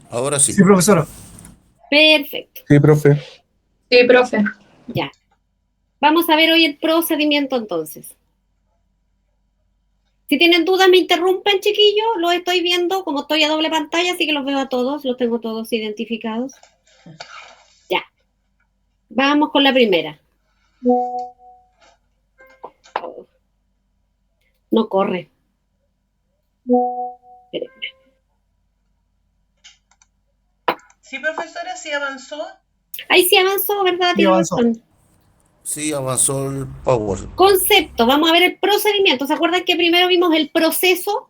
Ahora sí. Sí, profesora. Perfecto. Sí, profe. Sí, profe. Ya. Vamos a ver hoy el procedimiento entonces. Si tienen dudas me interrumpen, chiquillos. Los estoy viendo, como estoy a doble pantalla, así que los veo a todos, los tengo todos identificados. Ya. Vamos con la primera. No corre. Espérenme. Sí, profesora, sí avanzó. Ahí sí avanzó, ¿verdad? Sí, avanzó. Sí, avanzó el Power. Concepto, vamos a ver el procedimiento. ¿Se acuerdan que primero vimos el proceso?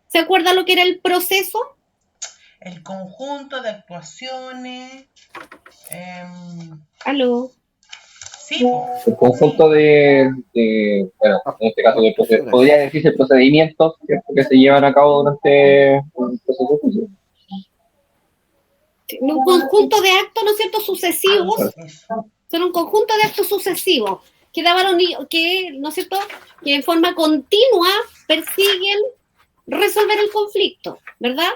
¿Se acuerdan lo que era el proceso? El conjunto de actuaciones. ¿Aló? Sí, po. El conjunto bueno, en este caso, podría decirse procedimientos, ¿cierto?, que se llevan a cabo durante un proceso de juicio. Un conjunto de actos, ¿no es cierto?, sucesivos. Eso. Son un conjunto de actos sucesivos que, ¿no es cierto?, que en forma continua persiguen resolver el conflicto, ¿verdad?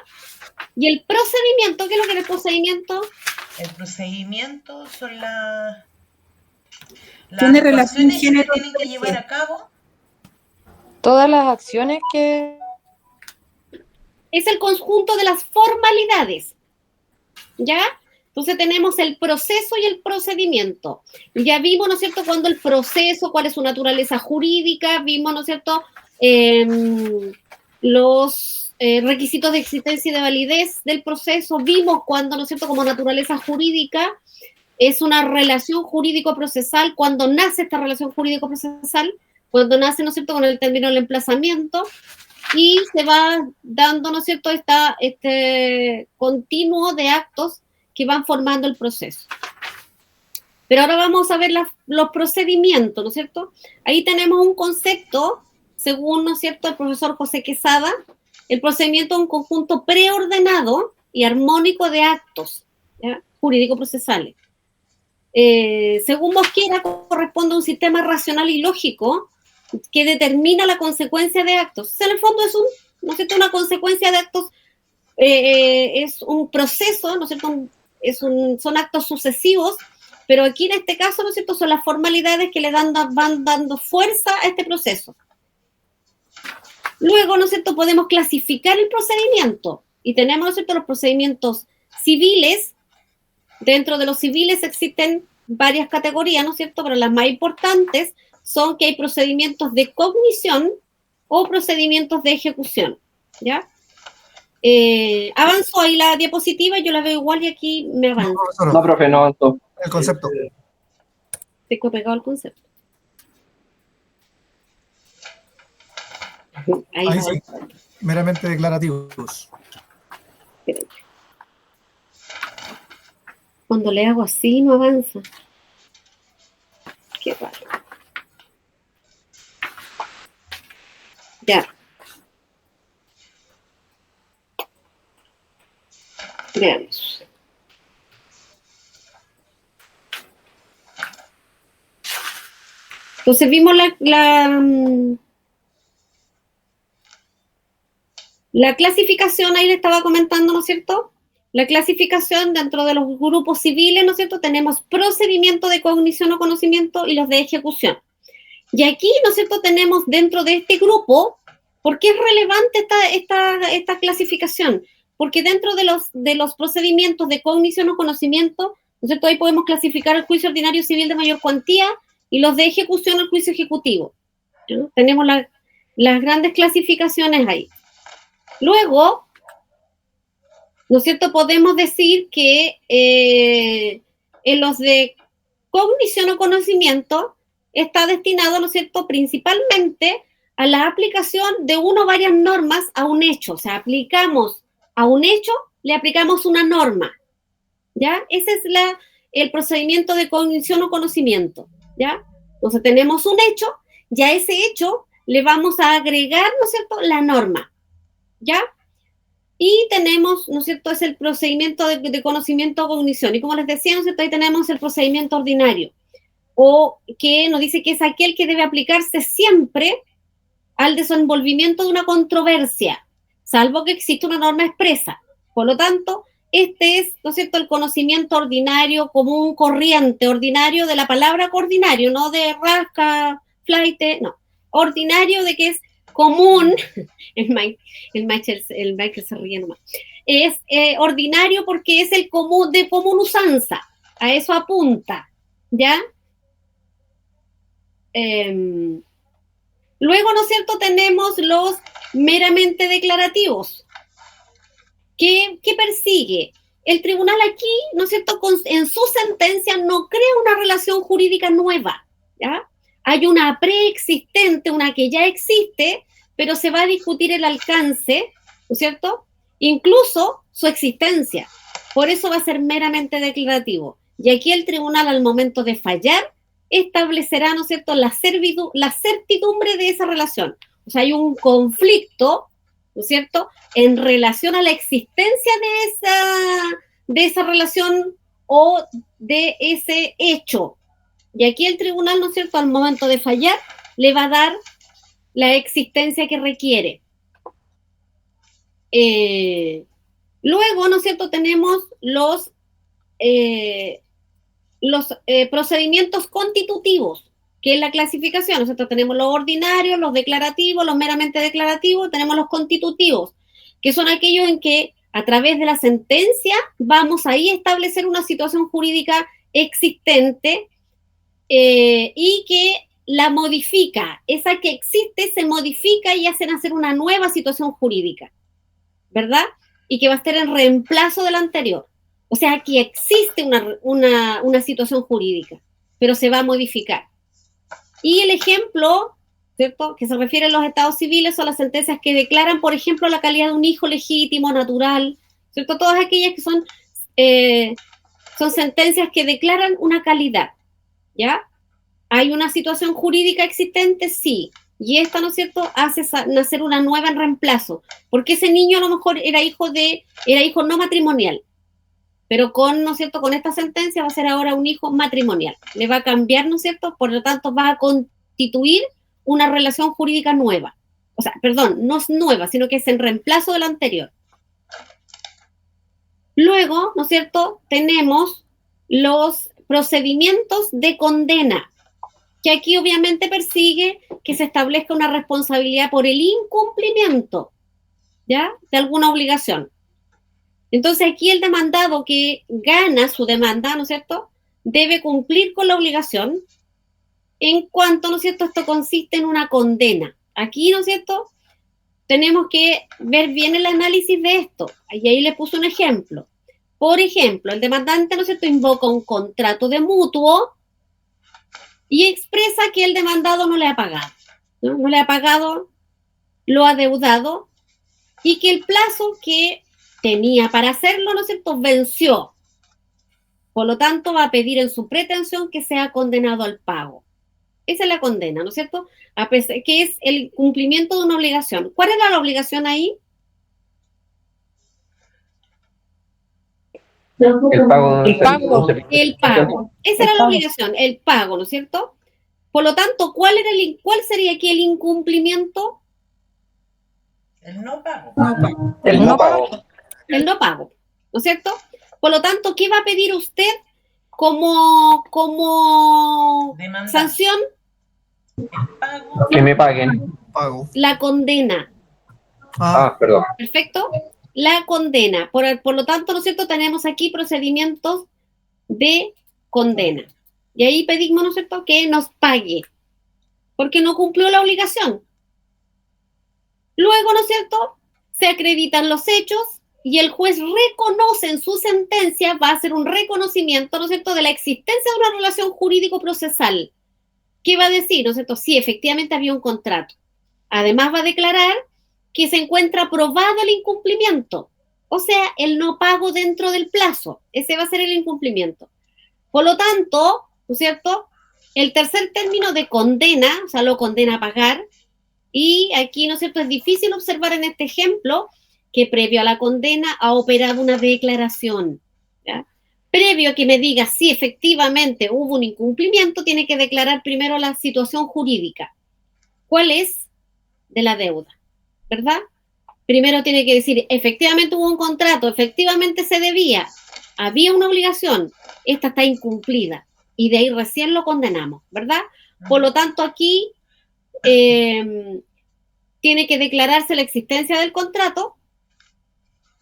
Y el procedimiento, ¿qué es lo que es el procedimiento? El procedimiento son las Tiene relación actuaciones que se género. tienen que llevar a cabo. Todas las acciones que... Es el conjunto de las formalidades, ¿ya? Entonces tenemos el proceso y el procedimiento. Ya vimos, ¿no es cierto?, cuando el proceso, cuál es su naturaleza jurídica, vimos, ¿no es cierto?, los requisitos de existencia y de validez del proceso, vimos cuando, ¿no es cierto?, como naturaleza jurídica es una relación jurídico-procesal, cuando nace esta relación jurídico-procesal, cuando nace, ¿no es cierto?, con el término del emplazamiento, y se va dando, ¿no es cierto?, este continuo de actos que van formando el proceso. Pero ahora vamos a ver los procedimientos, ¿no es cierto? Ahí tenemos un concepto, según, ¿no es cierto?, el profesor José Quesada. El procedimiento es un conjunto preordenado y armónico de actos jurídico-procesales. Según Mosquera, corresponde a un sistema racional y lógico que determina la consecuencia de actos. O sea, en el fondo es ¿no es cierto?, una consecuencia de actos, es un proceso, ¿no es cierto?, son actos sucesivos, pero aquí en este caso, ¿no es cierto?, son las formalidades que van dando fuerza a este proceso. Luego, ¿no es cierto?, podemos clasificar el procedimiento y tenemos, ¿no es cierto?, los procedimientos civiles. Dentro de los civiles existen varias categorías, ¿no es cierto?, pero las más importantes son que hay procedimientos de cognición o procedimientos de ejecución, ¿ya? Avanzó ahí la diapositiva, yo la veo igual y aquí me avanza. No, profe, no avanzó. El concepto. Tengo pegado el concepto. Ahí sí, meramente declarativos. Espérate. Cuando le hago así no avanza. Qué raro. Ya. Veamos. Entonces vimos la clasificación, ahí le estaba comentando, ¿no es cierto? La clasificación dentro de los grupos civiles, ¿no es cierto? Tenemos procedimientos de cognición o conocimiento y los de ejecución. Y aquí, ¿no es cierto?, tenemos dentro de este grupo, ¿por qué es relevante esta clasificación? Porque dentro de los procedimientos de cognición o conocimiento, ¿no es cierto?, ahí podemos clasificar el juicio ordinario civil de mayor cuantía y los de ejecución, el juicio ejecutivo. ¿No? Tenemos las grandes clasificaciones ahí. Luego, ¿no es cierto?, podemos decir que en los de cognición o conocimiento está destinado, ¿no es cierto?, principalmente a la aplicación de una o varias normas a un hecho. O sea, aplicamos a un hecho, le aplicamos una norma, ¿ya? Ese es el procedimiento de cognición o conocimiento, ¿ya? Entonces tenemos un hecho, ya a ese hecho le vamos a agregar, ¿no es cierto?, la norma, ¿ya? Y tenemos, ¿no es cierto?, es el procedimiento de conocimiento o cognición. Y como les decía, ¿no es cierto?, ahí tenemos el procedimiento ordinario, o que nos dice que es aquel que debe aplicarse siempre al desenvolvimiento de una controversia, salvo que exista una norma expresa. Por lo tanto, este es, ¿no es cierto?, el conocimiento ordinario, común, corriente, ordinario de la palabra ordinario, no de rasca, flaite, no. Ordinario de que es común, el Michael se ríe nomás. Es ordinario porque es el común, de común usanza, a eso apunta, ¿ya? Luego, ¿no es cierto?, tenemos los meramente declarativos. ¿Qué persigue? El tribunal aquí, ¿no es cierto?, en su sentencia no crea una relación jurídica nueva, ¿ya? Hay una preexistente, una que ya existe, pero se va a discutir el alcance, ¿no es cierto?, incluso su existencia. Por eso va a ser meramente declarativo. Y aquí el tribunal, al momento de fallar, establecerá, ¿no es cierto?, la certidumbre de esa relación. O sea, hay un conflicto, ¿no es cierto?, en relación a la existencia de esa relación o de ese hecho. Y aquí el tribunal, ¿no es cierto?, al momento de fallar, le va a dar la existencia que requiere. Luego, ¿no es cierto?, tenemos los procedimientos constitutivos, que es la clasificación. Nosotros tenemos los ordinarios, los declarativos, los meramente declarativos, tenemos los constitutivos, que son aquellos en que a través de la sentencia vamos ahí a establecer una situación jurídica existente y que la modifica. Esa que existe se modifica y hace nacer una nueva situación jurídica, ¿verdad? Y que va a estar en reemplazo de la anterior. O sea, aquí existe una situación jurídica, pero se va a modificar. Y el ejemplo, ¿cierto?, que se refiere a los estados civiles son las sentencias que declaran, por ejemplo, la calidad de un hijo legítimo, natural, ¿cierto? Todas aquellas que son sentencias que declaran una calidad, ¿ya? ¿Hay una situación jurídica existente? Sí. Y esta, ¿no es cierto?, hace nacer una nueva en reemplazo, porque ese niño a lo mejor era hijo no matrimonial, pero ¿no es cierto?, con esta sentencia va a ser ahora un hijo matrimonial. Le va a cambiar, ¿no es cierto?, por lo tanto va a constituir una relación jurídica nueva. O sea, perdón, no es nueva, sino que es en reemplazo de la anterior. Luego, ¿no es cierto?, tenemos los procedimientos de condena, que aquí obviamente persigue que se establezca una responsabilidad por el incumplimiento, ¿ya?, de alguna obligación. Entonces aquí el demandado que gana su demanda, ¿no es cierto?, debe cumplir con la obligación en cuanto, ¿no es cierto?, esto consiste en una condena. Aquí, ¿no es cierto?, tenemos que ver bien el análisis de esto. Y ahí le puse un ejemplo. Por ejemplo, el demandante, ¿no es cierto?, invoca un contrato de mutuo y expresa que el demandado no le ha pagado, ¿no? No le ha pagado lo adeudado y que el plazo que tenía para hacerlo, ¿no es cierto?, venció. Por lo tanto, va a pedir en su pretensión que sea condenado al pago. Esa es la condena, ¿no es cierto?, que es el cumplimiento de una obligación. ¿Cuál era la obligación ahí? El pago. El pago. El pago. Esa era la obligación, el pago, ¿no es cierto? Por lo tanto, ¿cuál sería aquí el incumplimiento? El no pago. El no pago. El no pago, ¿no es cierto? Por lo tanto, ¿qué va a pedir usted como Demanda. sanción? El pago. Que me paguen. Pago. La condena. Perdón. ¿Perfecto? La condena. Por lo tanto, ¿no es cierto?, tenemos aquí procedimientos de condena. Y ahí pedimos, ¿no es cierto?, que nos pague, porque no cumplió la obligación. Luego, ¿no es cierto?, se acreditan los hechos y el juez reconoce en su sentencia, va a hacer un reconocimiento, ¿no es cierto?, de la existencia de una relación jurídico-procesal. ¿Qué va a decir? ¿No es cierto? Sí, efectivamente había un contrato. Además va a declarar que se encuentra probado el incumplimiento, o sea, el no pago dentro del plazo. Ese va a ser el incumplimiento. Por lo tanto, ¿no es cierto?, el tercer término de condena, o sea, lo condena a pagar, y aquí, ¿no es cierto?, es difícil observar en este ejemplo que previo a la condena ha operado una declaración, ¿ya? Previo a que me diga si efectivamente hubo un incumplimiento, tiene que declarar primero la situación jurídica. ¿Cuál es? De la deuda, ¿verdad? primero tiene que decir, efectivamente hubo un contrato, efectivamente se debía, había una obligación, esta está incumplida, y de ahí recién lo condenamos, ¿verdad? Por lo tanto, aquí tiene que declararse la existencia del contrato,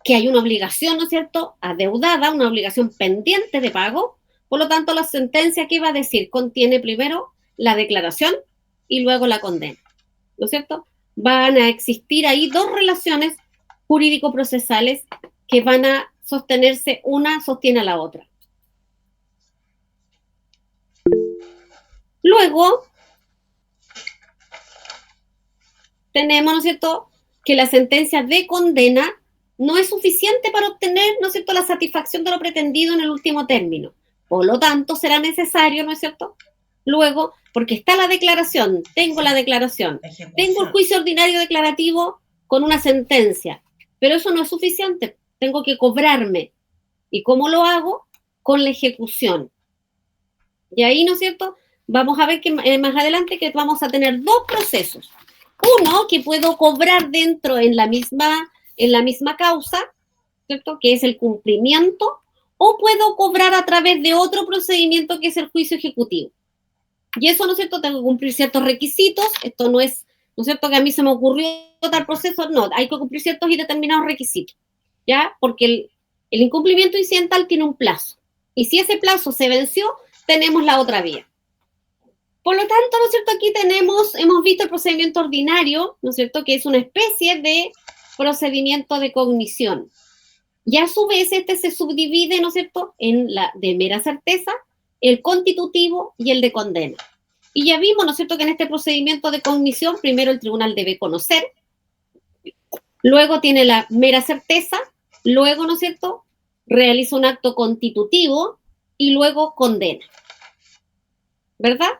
que hay una obligación, ¿no es cierto?, adeudada, una obligación pendiente de pago. Por lo tanto, la sentencia que va a decir contiene primero la declaración y luego la condena, ¿no es cierto? Van a existir ahí dos relaciones jurídico-procesales que van a sostenerse, una sostiene a la otra. Luego, tenemos, ¿no es cierto?, que la sentencia de condena no es suficiente para obtener, ¿no es cierto?, la satisfacción de lo pretendido en el último término. Por lo tanto, será necesario, ¿no es cierto?, luego, porque está la declaración, tengo la declaración, Ejecución. tengo el juicio ordinario declarativo con una sentencia, pero eso no es suficiente, tengo que cobrarme. ¿Y cómo lo hago? Con la ejecución. Y ahí, ¿no es cierto?, vamos a ver que más adelante que vamos a tener dos procesos. Uno, que puedo cobrar dentro en la misma causa, ¿cierto?, que es el cumplimiento, o puedo cobrar a través de otro procedimiento que es el juicio ejecutivo. Y eso, ¿no es cierto?, tengo que cumplir ciertos requisitos. Esto no es, ¿no es cierto?, que a mí se me ocurrió tal proceso. No, hay que cumplir ciertos y determinados requisitos, ¿ya? Porque el incumplimiento incidental tiene un plazo. Y si ese plazo se venció, tenemos la otra vía. Por lo tanto, ¿no es cierto?, aquí hemos visto el procedimiento ordinario, ¿no es cierto?, que es una especie de procedimiento de cognición. Y a su vez, este se subdivide, ¿no es cierto?, en la de mera certeza, el constitutivo y el de condena. Y ya vimos, ¿no es cierto?, que en este procedimiento de cognición, primero el tribunal debe conocer, luego tiene la mera certeza, luego, ¿no es cierto?, realiza un acto constitutivo y luego condena. ¿Verdad?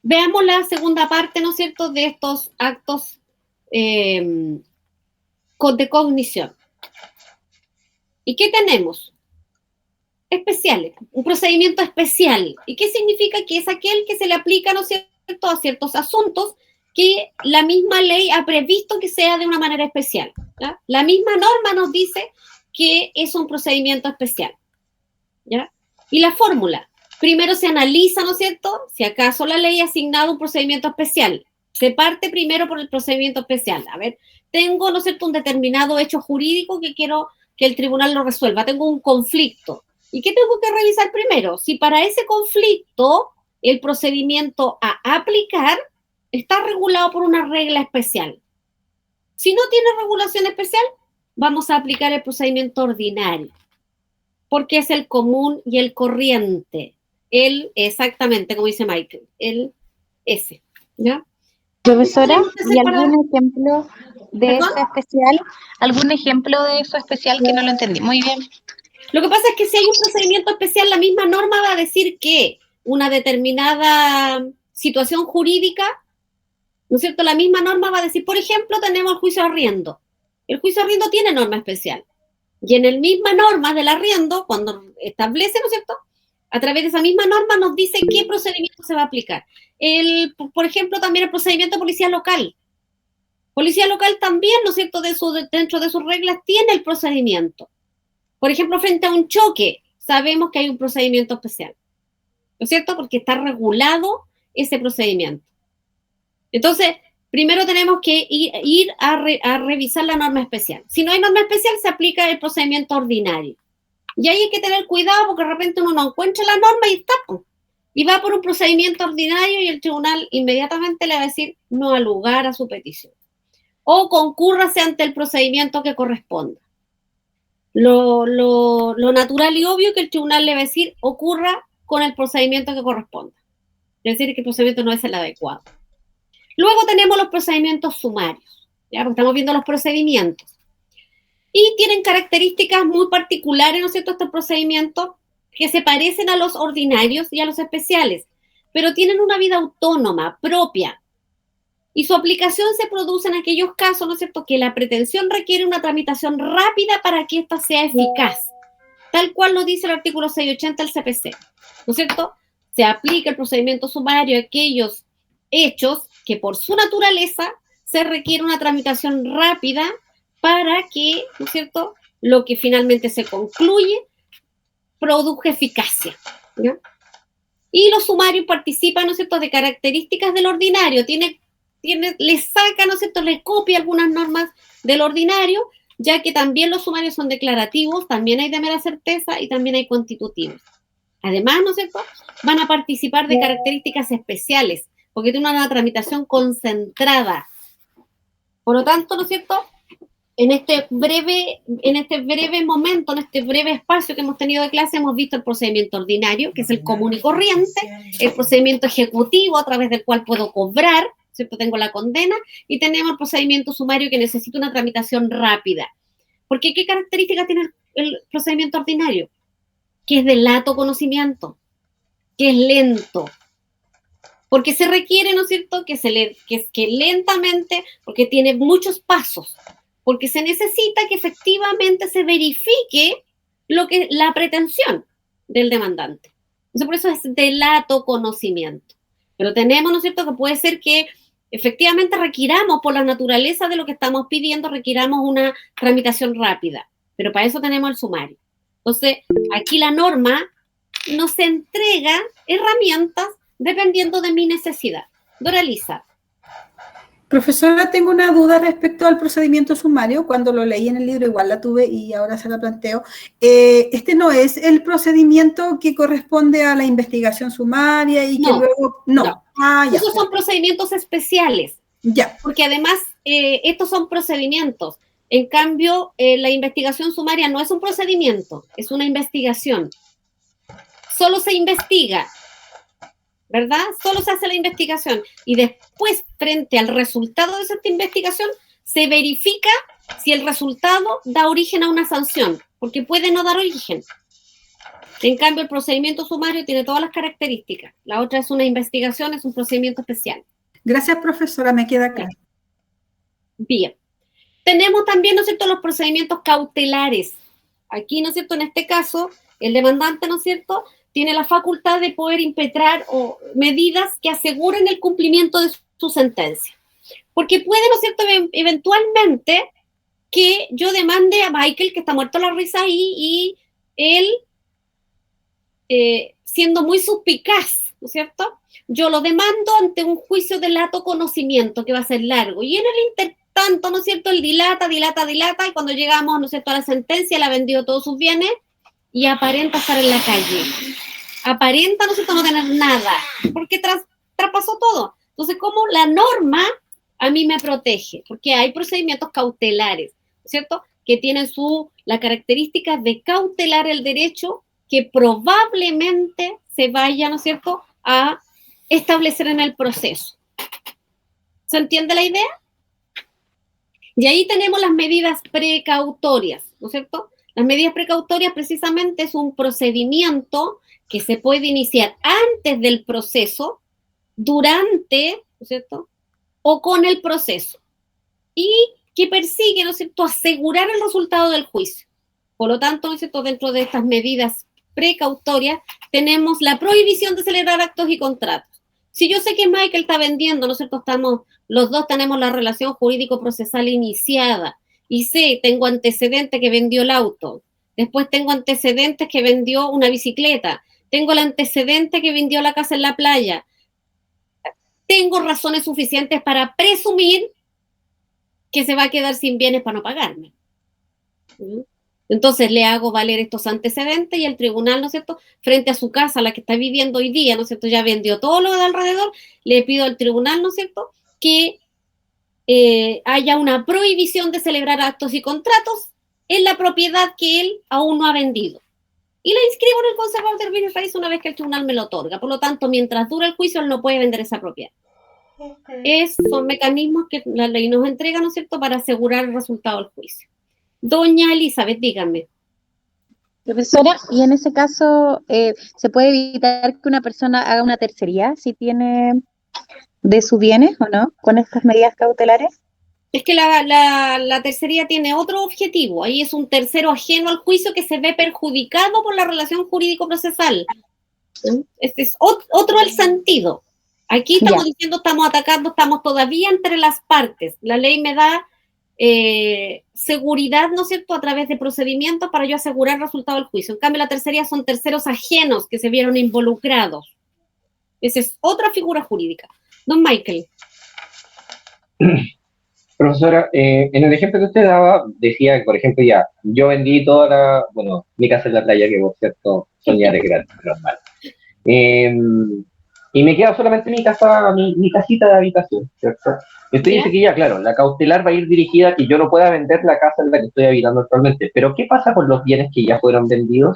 Veamos la segunda parte, ¿no es cierto?, de estos actos de cognición. ¿Y qué tenemos? Especiales, un procedimiento especial. ¿Y qué significa? Que es aquel que se le aplica, ¿no es cierto?, a ciertos asuntos que la misma ley ha previsto que sea de una manera especial, ¿ya? La misma norma nos dice que es un procedimiento especial, ¿ya? Y la fórmula. Primero se analiza, ¿no es cierto?, si acaso la ley ha asignado un procedimiento especial. Se parte primero por el procedimiento especial. A ver, tengo, ¿no es cierto?, un determinado hecho jurídico que quiero que el tribunal lo resuelva. Tengo un conflicto. ¿Y qué tengo que revisar primero? Si para ese conflicto el procedimiento a aplicar está regulado por una regla especial. Si no tiene regulación especial, vamos a aplicar el procedimiento ordinario, porque es el común y el corriente. Exactamente, como dice Michael, ese, ¿ya? Profesora, ¿y algún ejemplo de eso especial? ¿Algún ejemplo de eso especial que no lo entendí? Muy bien. Lo que pasa es que si hay un procedimiento especial, la misma norma va a decir que una determinada situación jurídica, ¿no es cierto?, la misma norma va a decir, por ejemplo, tenemos el juicio de arriendo. El juicio de arriendo tiene norma especial. Y en el misma norma del arriendo, cuando establece, ¿no es cierto?, a través de esa misma norma nos dice qué procedimiento se va a aplicar. Por ejemplo, también el procedimiento de policía local. Policía local también, ¿no es cierto?, dentro de sus reglas tiene el procedimiento. Por ejemplo, frente a un choque, sabemos que hay un procedimiento especial, ¿no es cierto?, porque está regulado ese procedimiento. Entonces, primero tenemos que ir a revisar la norma especial. Si no hay norma especial, se aplica el procedimiento ordinario. Y ahí hay que tener cuidado porque de repente uno no encuentra la norma y está, y va por un procedimiento ordinario y el tribunal inmediatamente le va a decir no al lugar a su petición. O concúrrase ante el procedimiento que corresponda. Lo natural y obvio que el tribunal le va a decir ocurra con el procedimiento que corresponda. Es decir, que el procedimiento no es el adecuado. Luego tenemos los procedimientos sumarios, ¿ya? Porque estamos viendo los procedimientos. Y tienen características muy particulares, ¿no es cierto?, estos procedimientos que se parecen a los ordinarios y a los especiales, pero tienen una vida autónoma, propia. Y su aplicación se produce en aquellos casos, ¿no es cierto?, que la pretensión requiere una tramitación rápida para que ésta sea eficaz, tal cual lo dice el artículo 680 del CPC, ¿no es cierto? Se aplica el procedimiento sumario a aquellos hechos que por su naturaleza se requiere una tramitación rápida para que, ¿no es cierto?, lo que finalmente se concluye produzca eficacia, ¿ya? Y los sumarios participan, ¿no es cierto?, de características del ordinario, le saca, ¿no es cierto?, le copia algunas normas del ordinario, ya que también los sumarios son declarativos, también hay de mera certeza y también hay constitutivos. Además, ¿no es cierto?, van a participar de características especiales, porque tiene una tramitación concentrada. Por lo tanto, ¿no es cierto?, en este breve momento, en este breve espacio que hemos tenido de clase, hemos visto el procedimiento ordinario, que es el común y corriente, el procedimiento ejecutivo a través del cual puedo cobrar, ¿cierto?, tengo la condena, y tenemos el procedimiento sumario que necesita una tramitación rápida. Porque ¿qué características tiene el procedimiento ordinario? Que es de lato conocimiento, que es lento, porque se requiere, ¿no es cierto?, que lentamente, porque tiene muchos pasos, porque se necesita que efectivamente se verifique la pretensión del demandante. Entonces, por eso es de lato conocimiento. Pero tenemos, ¿no es cierto?, que puede ser que efectivamente requiramos, por la naturaleza de lo que estamos pidiendo, requiramos una tramitación rápida. Pero para eso tenemos el sumario. Entonces, aquí la norma nos entrega herramientas dependiendo de mi necesidad. Doralisa. Profesora, tengo una duda respecto al procedimiento sumario. Cuando lo leí en el libro igual la tuve y ahora se la planteo. Este no es el procedimiento que corresponde a la investigación sumaria y que luego... No. Ah, ya. Esos son procedimientos especiales. Ya. Porque además estos son procedimientos. En cambio, la investigación sumaria no es un procedimiento, es una investigación. Solo se investiga, ¿verdad? Solo se hace la investigación y después, frente al resultado de esta investigación, se verifica si el resultado da origen a una sanción, porque puede no dar origen. En cambio, el procedimiento sumario tiene todas las características. La otra es una investigación, es un procedimiento especial. Gracias, profesora, me queda claro. Bien. Tenemos también, ¿no es cierto?, los procedimientos cautelares. Aquí, ¿no es cierto?, en este caso, el demandante, ¿no es cierto?, tiene la facultad de poder impetrar medidas que aseguren el cumplimiento de su sentencia. Porque puede, ¿no es cierto?, eventualmente que yo demande a Michael, que está muerto a la risa ahí, y él, siendo muy suspicaz, ¿no es cierto?, yo lo demando ante un juicio de lato conocimiento que va a ser largo. Y en el tanto, ¿no es cierto?, él dilata, y cuando llegamos, ¿no es cierto?, a la sentencia, él ha vendido todos sus bienes y aparenta estar en la calle. Aparenta, ¿no es cierto?, no tener nada, porque traspasó todo. Entonces, ¿cómo la norma a mí me protege? Porque hay procedimientos cautelares, ¿no es cierto?, que tienen la característica de cautelar el derecho que probablemente se vaya, ¿no es cierto?, a establecer en el proceso. ¿Se entiende la idea? Y ahí tenemos las medidas precautorias, ¿no es cierto? Las medidas precautorias precisamente es un procedimiento que se puede iniciar antes del proceso, durante, ¿no es cierto?, o con el proceso, y que persigue, ¿no es cierto?, asegurar el resultado del juicio. Por lo tanto, ¿no es cierto?, dentro de estas medidas precautorias tenemos la prohibición de celebrar actos y contratos. Si yo sé que Michael está vendiendo, ¿no es cierto?, los dos tenemos la relación jurídico-procesal iniciada, y tengo antecedentes que vendió el auto, después tengo antecedentes que vendió una bicicleta, tengo el antecedente que vendió la casa en la playa, tengo razones suficientes para presumir que se va a quedar sin bienes para no pagarme. Entonces le hago valer estos antecedentes y el tribunal, ¿no es cierto?, frente a su casa, la que está viviendo hoy día, ¿no es cierto?, ya vendió todo lo de alrededor, le pido al tribunal, ¿no es cierto?, que haya una prohibición de celebrar actos y contratos en la propiedad que él aún no ha vendido. Y la inscribo en el conservador de bienes raíces una vez que el tribunal me lo otorga. Por lo tanto, mientras dura el juicio, él no puede vender esa propiedad. Son mecanismos que la ley nos entrega, ¿no es cierto?, para asegurar el resultado del juicio. Doña Elizabeth, dígame. Profesora, y en ese caso, ¿se puede evitar que una persona haga una tercería si tiene de sus bienes o no, con estas medidas cautelares? Es que la tercería tiene otro objetivo. Ahí es un tercero ajeno al juicio que se ve perjudicado por la relación jurídico-procesal. Este es otro el sentido. Aquí estamos Ya. diciendo, estamos atacando, estamos todavía entre las partes. La ley me da seguridad, ¿no es cierto?, a través de procedimientos para yo asegurar el resultado del juicio. En cambio, la tercería son terceros ajenos que se vieron involucrados. Esa es otra figura jurídica. Don Michael. Profesora, en el ejemplo que usted daba, decía que, por ejemplo, ya, yo vendí toda la, bueno, mi casa en la playa, que por cierto, soñar es gratis, normal. Y me queda solamente mi casa, mi casita de habitación, ¿cierto? Y usted dice que ya, claro, la cautelar va a ir dirigida a que yo no pueda vender la casa en la que estoy habitando actualmente. Pero, ¿qué pasa con los bienes que ya fueron vendidos?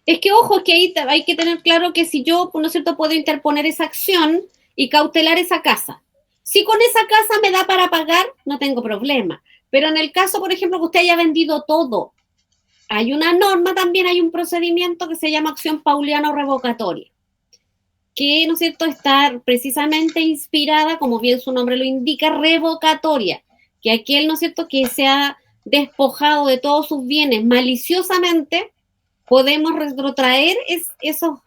Es que, ojo, que ahí hay que tener claro que si yo, ¿no es cierto?, puedo interponer esa acción y cautelar esa casa. Si con esa casa me da para pagar, no tengo problema. Pero en el caso, por ejemplo, que usted haya vendido todo, hay una norma también, hay un procedimiento que se llama acción pauliana revocatoria, que, ¿no es cierto?, está precisamente inspirada, como bien su nombre lo indica, revocatoria, que aquel, ¿no es cierto?, que se ha despojado de todos sus bienes maliciosamente, podemos retrotraer esos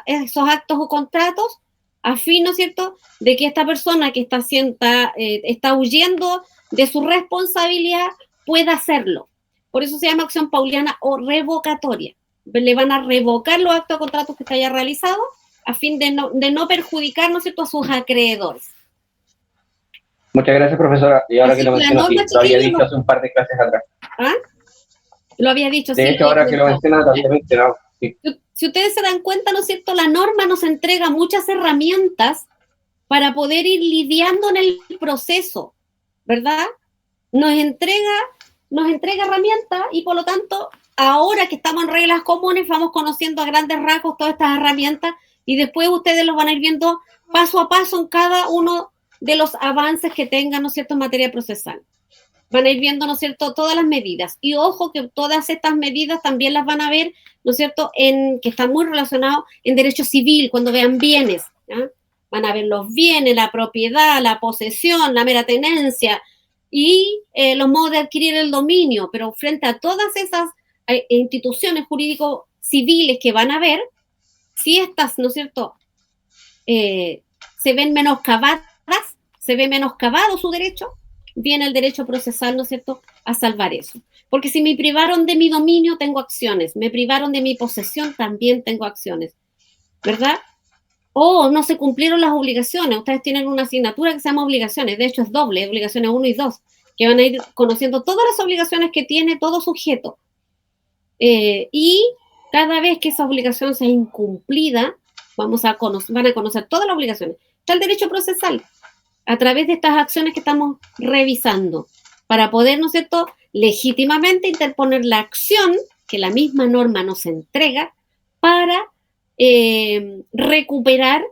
actos o contratos a fin, ¿no es cierto?, de que esta persona que está huyendo de su responsabilidad pueda hacerlo. Por eso se llama acción pauliana o revocatoria. Le van a revocar los actos o contratos que se haya realizado a fin de no perjudicar, ¿no es cierto?, a sus acreedores. Muchas gracias, profesora. Y ahora Así que lo que la menciono, sí, norma, lo había chiquillos, dicho hace un par de clases atrás. ¿Ah? Lo había dicho. De sí, hecho, ahora que lo menciona, también mencionado. Sí. Si ustedes se dan cuenta, ¿no es cierto?, la norma nos entrega muchas herramientas para poder ir lidiando en el proceso, ¿verdad? Nos entrega herramientas y, por lo tanto, ahora que estamos en reglas comunes, vamos conociendo a grandes rasgos todas estas herramientas y después ustedes los van a ir viendo paso a paso en cada uno de los avances que tengan, ¿no es cierto?, en materia procesal. Van a ir viendo, ¿no es cierto?, todas las medidas. Y ojo que todas estas medidas también las van a ver, ¿no es cierto?, que están muy relacionados en derecho civil, cuando vean bienes, ¿ya? Van a ver los bienes, la propiedad, la posesión, la mera tenencia y los modos de adquirir el dominio. Pero frente a todas esas instituciones jurídico-civiles que van a ver, si estas, ¿no es cierto?, se ven menoscabadas, se ve menoscabado su derecho, viene el derecho procesal, ¿no es cierto?, a salvar eso. Porque si me privaron de mi dominio, tengo acciones. Me privaron de mi posesión, también tengo acciones. ¿Verdad? O no se cumplieron las obligaciones. Ustedes tienen una asignatura que se llama obligaciones. De hecho, es doble, obligaciones 1 y 2, que van a ir conociendo todas las obligaciones que tiene todo sujeto. Y cada vez que esa obligación sea incumplida, van a conocer todas las obligaciones. Está el derecho procesal, a través de estas acciones que estamos revisando, para poder, ¿no es cierto?, legítimamente interponer la acción que la misma norma nos entrega para recuperar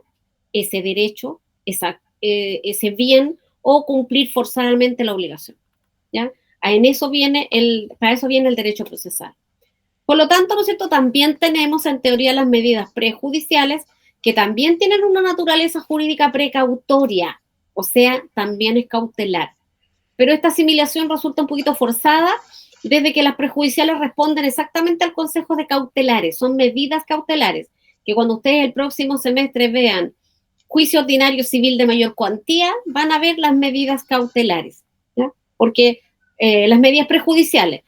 ese derecho, ese bien, o cumplir forzadamente la obligación, ¿ya? Para eso viene el derecho procesal. Por lo tanto, ¿no es cierto?, también tenemos en teoría las medidas prejudiciales, que también tienen una naturaleza jurídica precautoria, o sea, también es cautelar. Pero esta asimilación resulta un poquito forzada desde que las prejudiciales responden exactamente al concepto de cautelares, son medidas cautelares, que cuando ustedes el próximo semestre vean juicio ordinario civil de mayor cuantía, van a ver las medidas cautelares, ¿ya? Porque las medidas prejudiciales,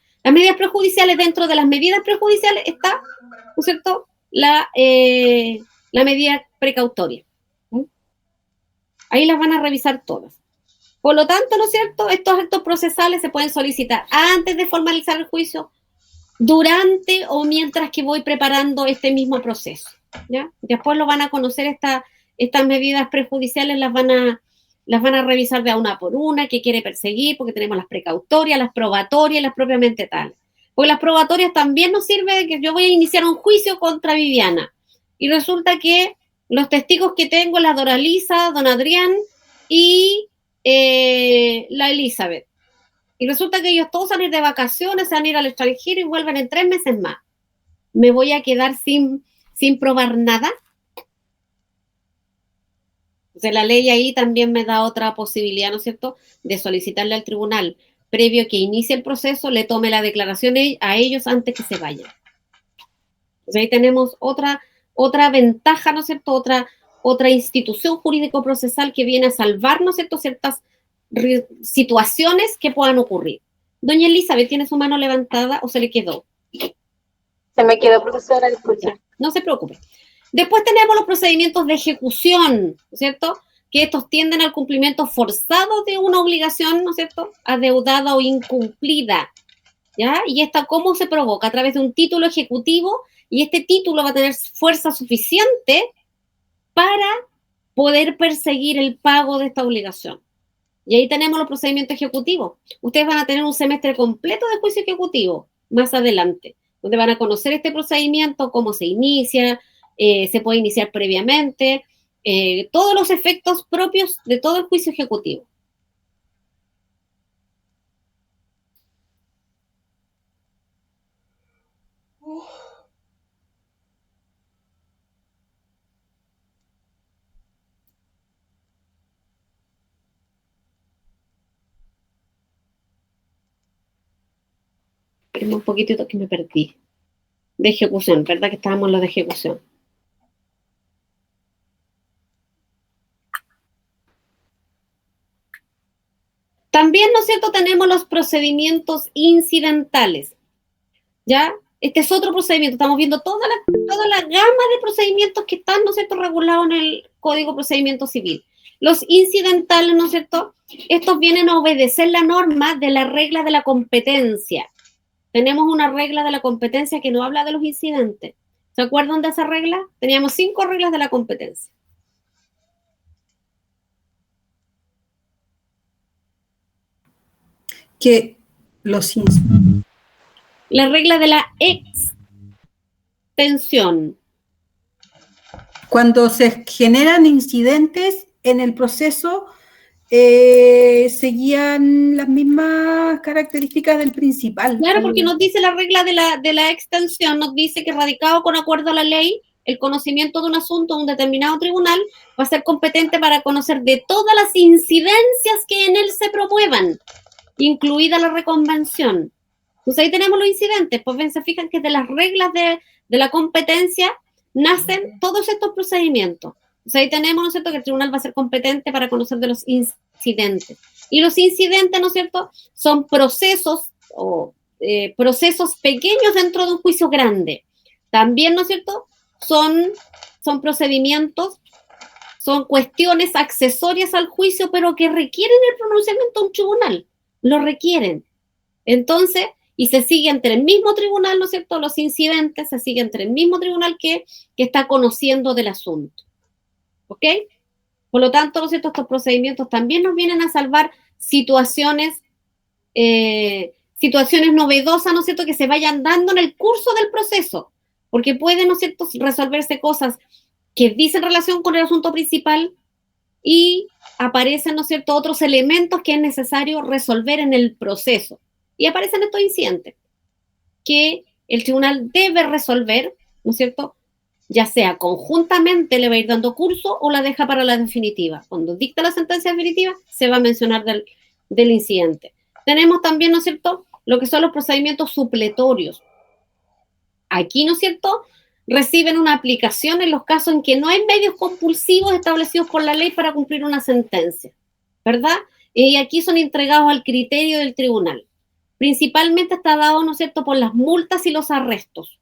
dentro de las medidas prejudiciales está, ¿no es cierto?, la medida precautoria. Ahí las van a revisar todas. Por lo tanto, ¿no es cierto?, estos actos procesales se pueden solicitar antes de formalizar el juicio, durante o mientras que voy preparando este mismo proceso, ¿ya? Después lo van a conocer, estas medidas prejudiciales las van a revisar de una por una, qué quiere perseguir, porque tenemos las precautorias, las probatorias y las propiamente tales. Porque las probatorias también nos sirve de que yo voy a iniciar un juicio contra Viviana y resulta que los testigos que tengo, la Doralisa, don Adrián y la Elizabeth. Y resulta que ellos todos van a ir de vacaciones, se van a ir al extranjero y vuelven en 3 meses más. ¿Me voy a quedar sin probar nada? O sea, la ley ahí también me da otra posibilidad, ¿no es cierto?, de solicitarle al tribunal, previo que inicie el proceso, le tome la declaración a ellos antes que se vayan. O sea, ahí tenemos otra ventaja, ¿no es cierto?, otra institución jurídico-procesal que viene a salvar, ¿no es cierto?, ciertas situaciones que puedan ocurrir. Doña Elizabeth, ¿tiene su mano levantada o se le quedó? Se me quedó, profesora, disculpe. No se preocupe. Después tenemos los procedimientos de ejecución, ¿no es cierto?, que estos tienden al cumplimiento forzado de una obligación, ¿no es cierto?, adeudada o incumplida, ¿ya? Y esta, ¿cómo se provoca? A través de un título ejecutivo, y este título va a tener fuerza suficiente para poder perseguir el pago de esta obligación. Y ahí tenemos los procedimientos ejecutivos. Ustedes van a tener un semestre completo de juicio ejecutivo más adelante, donde van a conocer este procedimiento, cómo se inicia, se puede iniciar previamente, todos los efectos propios de todo el juicio ejecutivo. Un poquitito que me perdí. De ejecución, ¿verdad? Que estábamos en los de ejecución. También, ¿no es cierto?, tenemos los procedimientos incidentales, ¿ya? Este es otro procedimiento. Estamos viendo toda la gama de procedimientos que están, ¿no es cierto?, regulados en el Código de Procedimiento Civil. Los incidentales, ¿no es cierto?, estos vienen a obedecer la norma de la regla de la competencia. Tenemos una regla de la competencia que no habla de los incidentes. ¿Se acuerdan de esa regla? Teníamos 5 reglas de la competencia. Que los La regla de la extensión. cuando se generan incidentes en el proceso, seguían las mismas características del principal. Claro, porque nos dice la regla de la extensión, nos dice que radicado con acuerdo a la ley, el conocimiento de un asunto de un determinado tribunal va a ser competente para conocer de todas las incidencias que en él se promuevan, incluida la reconvención. Pues ahí tenemos los incidentes. Pues ven, se fijan que de las reglas de la competencia nacen todos estos procedimientos. Pues ahí tenemos, ¿no es cierto?, que el tribunal va a ser competente para conocer de los incidentes. Y los incidentes, ¿no es cierto?, son procesos o procesos pequeños dentro de un juicio grande. También, ¿no es cierto?, son procedimientos, son cuestiones accesorias al juicio, pero que requieren el pronunciamiento de un tribunal. Lo requieren. Entonces, y se sigue entre el mismo tribunal, ¿no es cierto?, los incidentes se siguen entre el mismo tribunal que está conociendo del asunto. ¿Ok? Por lo tanto, ¿no es cierto?, estos procedimientos también nos vienen a salvar situaciones novedosas, ¿no es cierto?, que se vayan dando en el curso del proceso, porque pueden, ¿no es cierto?, resolverse cosas que dicen relación con el asunto principal y aparecen, ¿no es cierto?, otros elementos que es necesario resolver en el proceso. Y aparecen estos incidentes que el tribunal debe resolver, ¿no es cierto?, ya sea conjuntamente le va a ir dando curso o la deja para la definitiva. Cuando dicta la sentencia definitiva, se va a mencionar del incidente. Tenemos también, ¿no es cierto?, lo que son los procedimientos supletorios. Aquí, ¿no es cierto?, reciben una aplicación en los casos en que no hay medios compulsivos establecidos por la ley para cumplir una sentencia, ¿verdad? Y aquí son entregados al criterio del tribunal. Principalmente está dado, ¿no es cierto?, por las multas y los arrestos.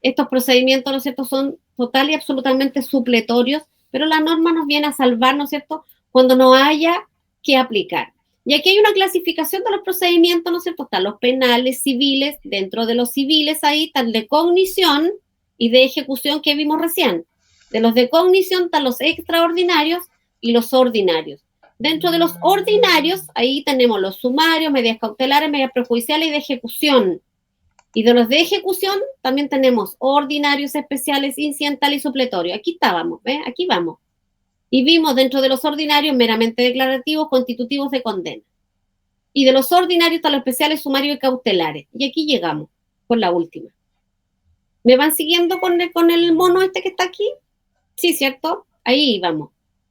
Estos procedimientos, ¿no es cierto?, son total y absolutamente supletorios, pero la norma nos viene a salvar, ¿no es cierto?, cuando no haya que aplicar. Y aquí hay una clasificación de los procedimientos, ¿no es cierto? Están los penales, civiles, dentro de los civiles ahí están de cognición y de ejecución que vimos recién. De los de cognición están los extraordinarios y los ordinarios. Dentro de los ordinarios, ahí tenemos los sumarios, medidas cautelares, medidas prejudiciales y de ejecución. Y de los de ejecución también tenemos ordinarios, especiales, incidentales y supletorios. Aquí estábamos, ¿ves? Aquí vamos. Y vimos dentro de los ordinarios meramente declarativos, constitutivos de condena. Y de los ordinarios están los especiales, sumarios y cautelares. Y aquí llegamos con la última. ¿Me van siguiendo con el mono este que está aquí? Sí, ¿cierto? Ahí vamos.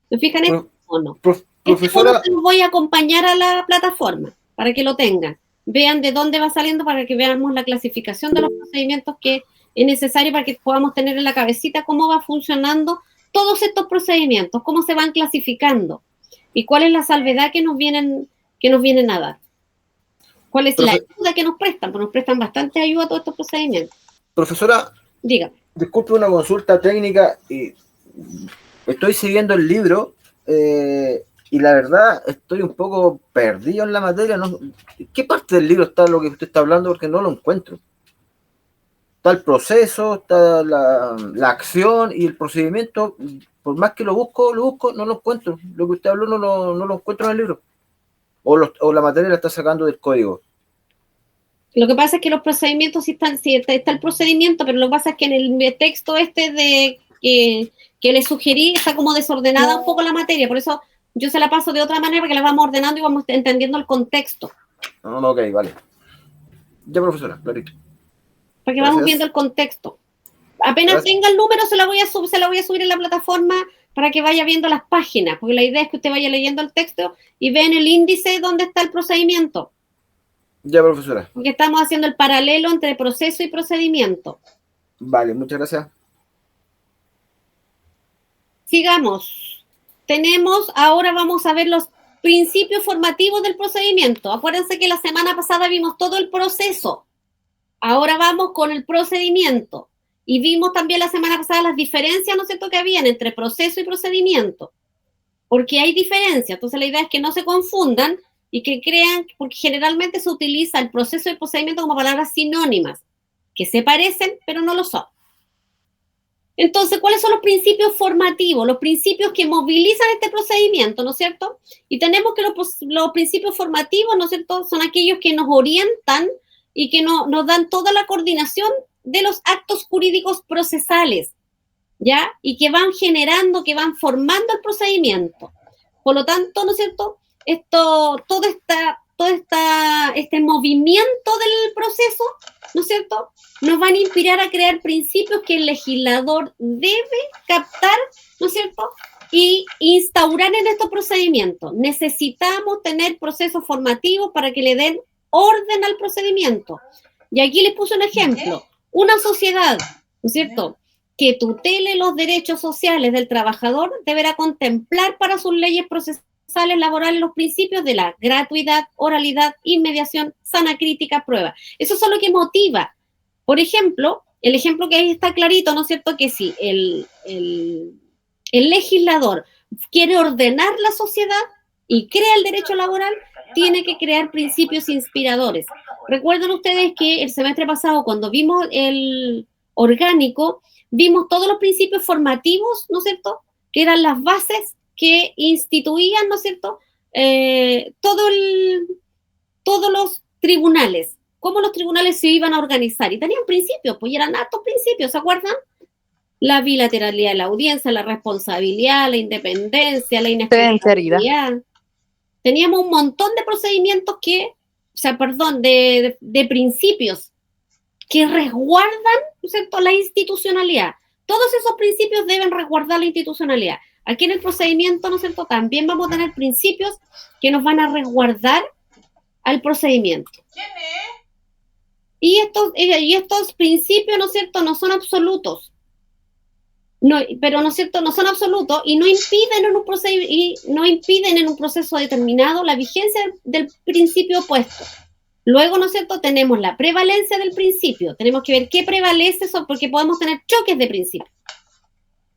¿Me fijan en este mono? Profesora, este mono voy a acompañar a la plataforma para que lo tengan. Vean de dónde va saliendo para que veamos la clasificación de los procedimientos que es necesario para que podamos tener en la cabecita cómo va funcionando todos estos procedimientos, cómo se van clasificando y cuál es la salvedad que nos vienen a dar. ¿Cuál es la ayuda que nos prestan? Pues nos prestan bastante ayuda a todos estos procedimientos. Profesora, Dígame. disculpe una consulta técnica. Y estoy siguiendo el libro y la verdad estoy un poco perdido en la materia. ¿No? ¿Qué parte del libro está lo que usted está hablando? Porque no lo encuentro. Está el proceso, está la acción y el procedimiento. Por más que lo busco, no lo encuentro. Lo que usted habló no lo encuentro en el libro. O la materia la está sacando del código. Lo que pasa es que los procedimientos sí está el procedimiento, pero lo que pasa es que en el texto que le sugerí está como desordenada un poco la materia, por eso yo se la paso de otra manera, porque la vamos ordenando y vamos entendiendo el contexto. Ok, vale. Ya, profesora, clarito. Porque Gracias. vamos viendo el contexto. Apenas Gracias. tenga el número, se la voy a subir en la plataforma para que vaya viendo las páginas, porque la idea es que usted vaya leyendo el texto y vea en el índice dónde está el procedimiento. Ya, profesora. Porque estamos haciendo el paralelo entre proceso y procedimiento. Vale, muchas gracias. Sigamos. Ahora vamos a ver los principios formativos del procedimiento. Acuérdense que la semana pasada vimos todo el proceso. Ahora vamos con el procedimiento. Y vimos también la semana pasada las diferencias, ¿no es cierto?, que habían entre proceso y procedimiento. Porque hay diferencias. Entonces la idea es que no se confundan y que crean, porque generalmente se utiliza el proceso y el procedimiento como palabras sinónimas, que se parecen, pero no lo son. Entonces, ¿cuáles son los principios formativos? Los principios que movilizan este procedimiento, ¿no es cierto? Y tenemos que los principios formativos, ¿no es cierto?, son aquellos que nos orientan y que nos dan toda la coordinación de los actos jurídicos procesales, ¿ya? Y que van generando, que van formando el procedimiento. Por lo tanto, ¿no es cierto?, todo este movimiento del proceso, ¿no es cierto?, nos van a inspirar a crear principios que el legislador debe captar, ¿no es cierto?, y instaurar en estos procedimientos. Necesitamos tener procesos formativos para que le den orden al procedimiento. Y aquí les puse un ejemplo. Una sociedad, ¿no es cierto?, que tutele los derechos sociales del trabajador deberá contemplar para sus leyes procesales laborales los principios de la gratuidad, oralidad, inmediación, sana crítica, prueba. Eso es lo que motiva. Por ejemplo, el ejemplo que ahí está clarito, ¿no es cierto?, que si el legislador quiere ordenar la sociedad y crea el derecho laboral, tiene que crear principios inspiradores. Recuerdan ustedes que el semestre pasado, cuando vimos el orgánico, vimos todos los principios formativos, ¿no es cierto?, que eran las bases que instituían, ¿no es cierto?, todos los tribunales, cómo los tribunales se iban a organizar. Y tenían principios, pues eran altos principios, ¿se acuerdan? La bilateralidad de la audiencia, la responsabilidad, la independencia, la inexcusabilidad. Teníamos un montón de procedimientos de principios que resguardan, ¿no es cierto?, la institucionalidad. Todos esos principios deben resguardar la institucionalidad. Aquí en el procedimiento, ¿no es cierto?, también vamos a tener principios que nos van a resguardar al procedimiento. ¿Quién es? Y estos principios, ¿no es cierto?, no son absolutos. Pero, ¿no es cierto?, no son absolutos y no impiden en un proceso determinado la vigencia del principio opuesto. Luego, ¿no es cierto?, tenemos la prevalencia del principio. Tenemos que ver qué prevalece, porque podemos tener choques de principios.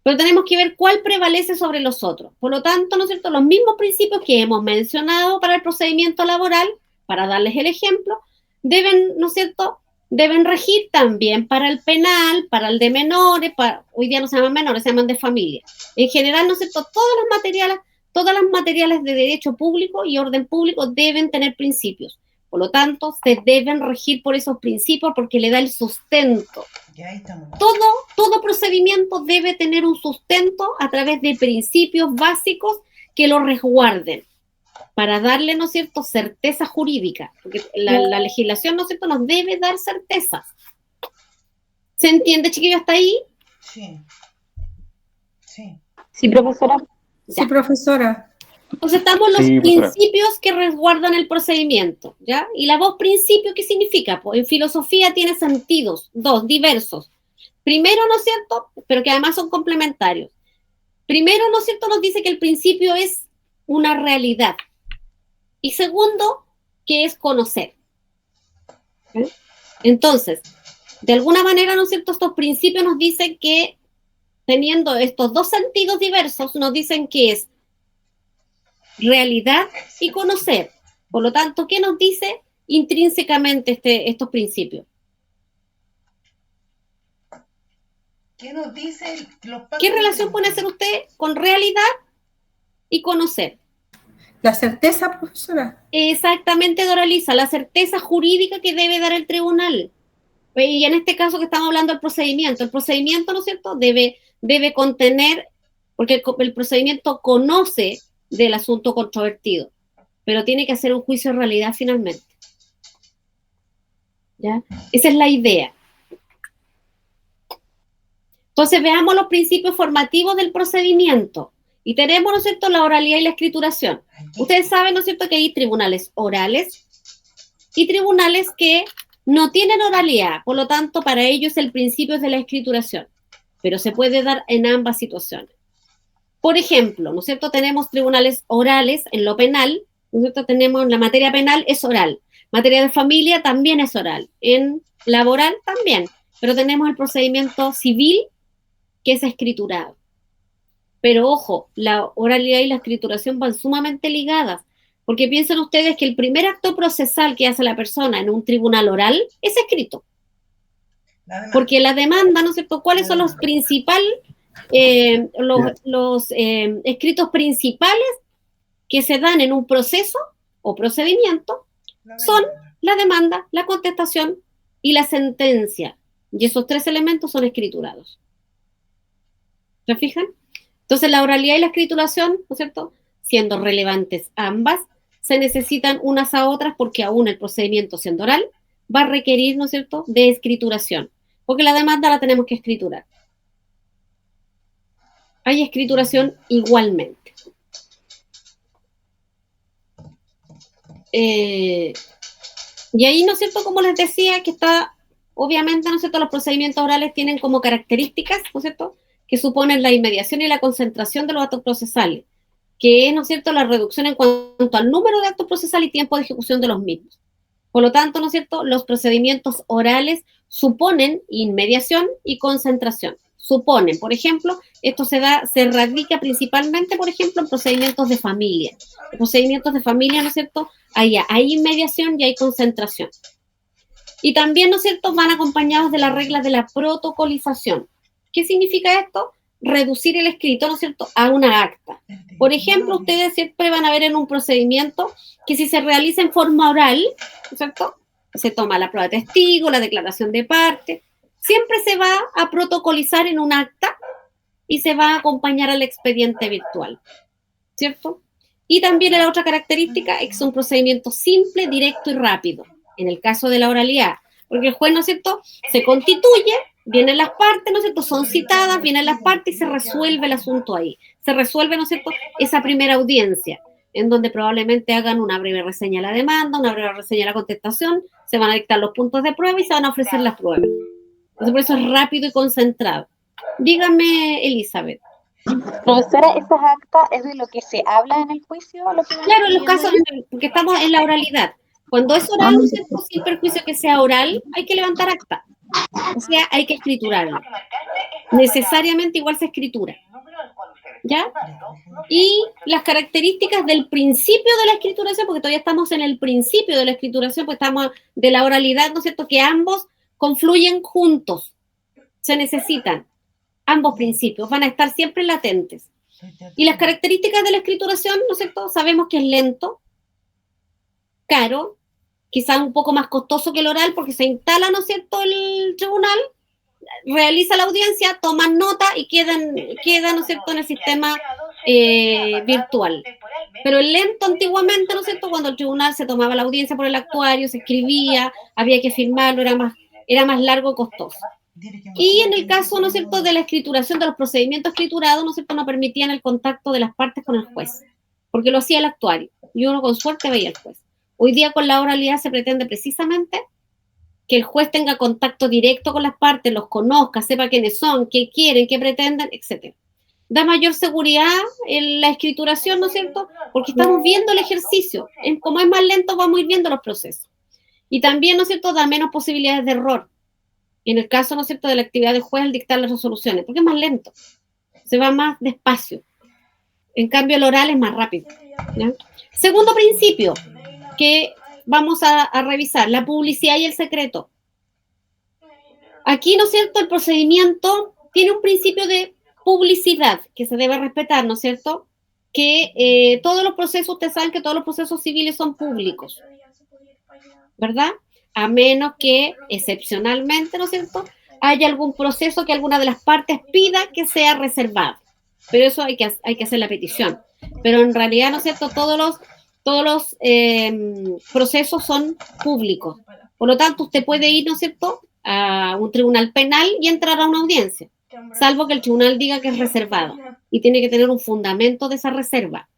Pero tenemos que ver cuál prevalece sobre los otros. Por lo tanto, ¿no es cierto?, los mismos principios que hemos mencionado para el procedimiento laboral, para darles el ejemplo, deben, ¿no es cierto?, deben regir también para el penal, para el de menores, hoy día no se llaman menores, se llaman de familia. En general, ¿no es cierto?, todas las materiales de derecho público y orden público deben tener principios. Por lo tanto, se deben regir por esos principios porque le da el sustento. Ya estamos. Todo procedimiento debe tener un sustento a través de principios básicos que lo resguarden para darle, ¿no es cierto?, certeza jurídica, porque la legislación, ¿no es cierto?, nos debe dar certezas. ¿Se entiende, chiquillos, hasta ahí? Sí. Sí. Sí, profesora. Sí, profesora. Entonces estamos los principios que resguardan el procedimiento, ¿ya? Y la voz principio, ¿qué significa? Pues en filosofía tiene sentidos, dos, diversos. Primero, ¿no es cierto?, pero que además son complementarios. Primero, ¿no es cierto?, nos dice que el principio es una realidad. Y segundo, que es conocer. ¿Eh? Entonces, de alguna manera, ¿no es cierto?, estos principios nos dicen que, teniendo estos dos sentidos diversos, nos dicen que es realidad y conocer. Por lo tanto, ¿qué nos dice intrínsecamente estos principios? ¿Qué nos dice los pasos? ¿Qué relación puede hacer usted con realidad y conocer? La certeza, profesora. Exactamente, Doralisa, la certeza jurídica que debe dar el tribunal. Y en este caso que estamos hablando del procedimiento. El procedimiento, ¿no es cierto?, debe contener, porque el procedimiento conoce del asunto controvertido, pero tiene que hacer un juicio de realidad finalmente. ¿Ya? Esa es la idea. Entonces veamos los principios formativos del procedimiento. Y tenemos, ¿no es cierto?, la oralidad y la escrituración. Ustedes saben, ¿no es cierto?, que hay tribunales orales y tribunales que no tienen oralidad. Por lo tanto, para ellos el principio es de la escrituración. Pero se puede dar en ambas situaciones. Por ejemplo, ¿no es cierto?, tenemos tribunales orales en lo penal, ¿no es cierto?, tenemos la materia penal es oral. Materia de familia también es oral. En laboral también. Pero tenemos el procedimiento civil que es escriturado. Pero ojo, la oralidad y la escrituración van sumamente ligadas, porque piensen ustedes que el primer acto procesal que hace la persona en un tribunal oral es escrito. Porque la demanda, ¿no es cierto?, ¿cuáles son los principales, los escritos principales que se dan en un proceso o procedimiento? Son la demanda, la contestación y la sentencia. Y esos tres elementos son escriturados. ¿Se fijan? Entonces, la oralidad y la escrituración, ¿no es cierto?, siendo relevantes ambas, se necesitan unas a otras porque aún el procedimiento siendo oral va a requerir, ¿no es cierto?, de escrituración, porque la demanda la tenemos que escriturar. Hay escrituración igualmente. Y ahí, ¿no es cierto?, como les decía, que está, obviamente, ¿no es cierto?, los procedimientos orales tienen como características, ¿no es cierto?, que suponen la inmediación y la concentración de los actos procesales, que es, ¿no es cierto?, la reducción en cuanto al número de actos procesales y tiempo de ejecución de los mismos. Por lo tanto, ¿no es cierto?, los procedimientos orales suponen inmediación y concentración. Suponen, por ejemplo, esto se radica principalmente, por ejemplo, en procedimientos de familia. En procedimientos de familia, ¿no es cierto?, hay inmediación y hay concentración. Y también, ¿no es cierto?, van acompañados de las reglas de la protocolización. ¿Qué significa esto? Reducir el escrito, ¿no es cierto?, a una acta. Por ejemplo, ustedes siempre van a ver en un procedimiento que si se realiza en forma oral, ¿no es cierto?, se toma la prueba de testigo, la declaración de parte, siempre se va a protocolizar en un acta y se va a acompañar al expediente virtual, ¿cierto? Y también la otra característica es un procedimiento simple, directo y rápido, en el caso de la oralidad, porque el juez, ¿no es cierto?, se constituye, vienen las partes, ¿no es cierto?, son citadas, vienen las partes y se resuelve el asunto ahí. Se resuelve, ¿no es cierto?, esa primera audiencia, en donde probablemente hagan una breve reseña a la demanda, una breve reseña a la contestación, se van a dictar los puntos de prueba y se van a ofrecer las pruebas. Entonces, por eso es rápido y concentrado. Dígame, Elizabeth. Profesora, ¿esas actas es de lo que se habla en el juicio? Claro, en los casos, porque estamos en la oralidad. Cuando es oral, ¿no es cierto?, sin perjuicio que sea oral, hay que levantar acta. O sea, hay que escriturarlo. Necesariamente igual se escritura. ¿Ya? Y las características del principio de la escrituración, porque todavía estamos en el principio de la escrituración, porque estamos de la oralidad, ¿no es cierto?, que ambos confluyen juntos. Se necesitan. Ambos principios van a estar siempre latentes. Y las características de la escrituración, ¿no es cierto?, sabemos que es lento, caro, quizás un poco más costoso que el oral, porque se instala, ¿no es cierto?, el tribunal, realiza la audiencia, toman nota y queda, ¿no es cierto?, en el sistema virtual. Pero el lento antiguamente, ¿no es cierto?, cuando el tribunal se tomaba la audiencia por el actuario, se escribía, había que firmarlo, era más largo y costoso. Y en el caso, ¿no es cierto?, de la escrituración, de los procedimientos escriturados, ¿no es cierto?, no permitían el contacto de las partes con el juez, porque lo hacía el actuario, y uno con suerte veía al juez. Hoy día con la oralidad se pretende precisamente que el juez tenga contacto directo con las partes, los conozca, sepa quiénes son, qué quieren, qué pretenden, etc. da mayor seguridad en la escrituración, ¿no es cierto? Porque estamos viendo el ejercicio. Como es más lento, vamos a ir viendo los procesos. Y también, ¿no es cierto?, da menos posibilidades de error. En el caso, ¿no es cierto?, de la actividad del juez al dictar las resoluciones, porque es más lento. Se va más despacio. En cambio, el oral es más rápido, ¿ya? Segundo principio que vamos a revisar, la publicidad y el secreto. Aquí, ¿no es cierto?, el procedimiento tiene un principio de publicidad que se debe respetar, ¿no es cierto? Que todos los procesos, ustedes saben que todos los procesos civiles son públicos, ¿verdad? A menos que, excepcionalmente, ¿no es cierto?, haya algún proceso que alguna de las partes pida que sea reservado. Pero eso hay que hacer la petición. Pero en realidad, ¿no es cierto?, todos los procesos son públicos. Por lo tanto, usted puede ir, ¿no es cierto?, a un tribunal penal y entrar a una audiencia, salvo que el tribunal diga que es reservado y tiene que tener un fundamento de esa reserva.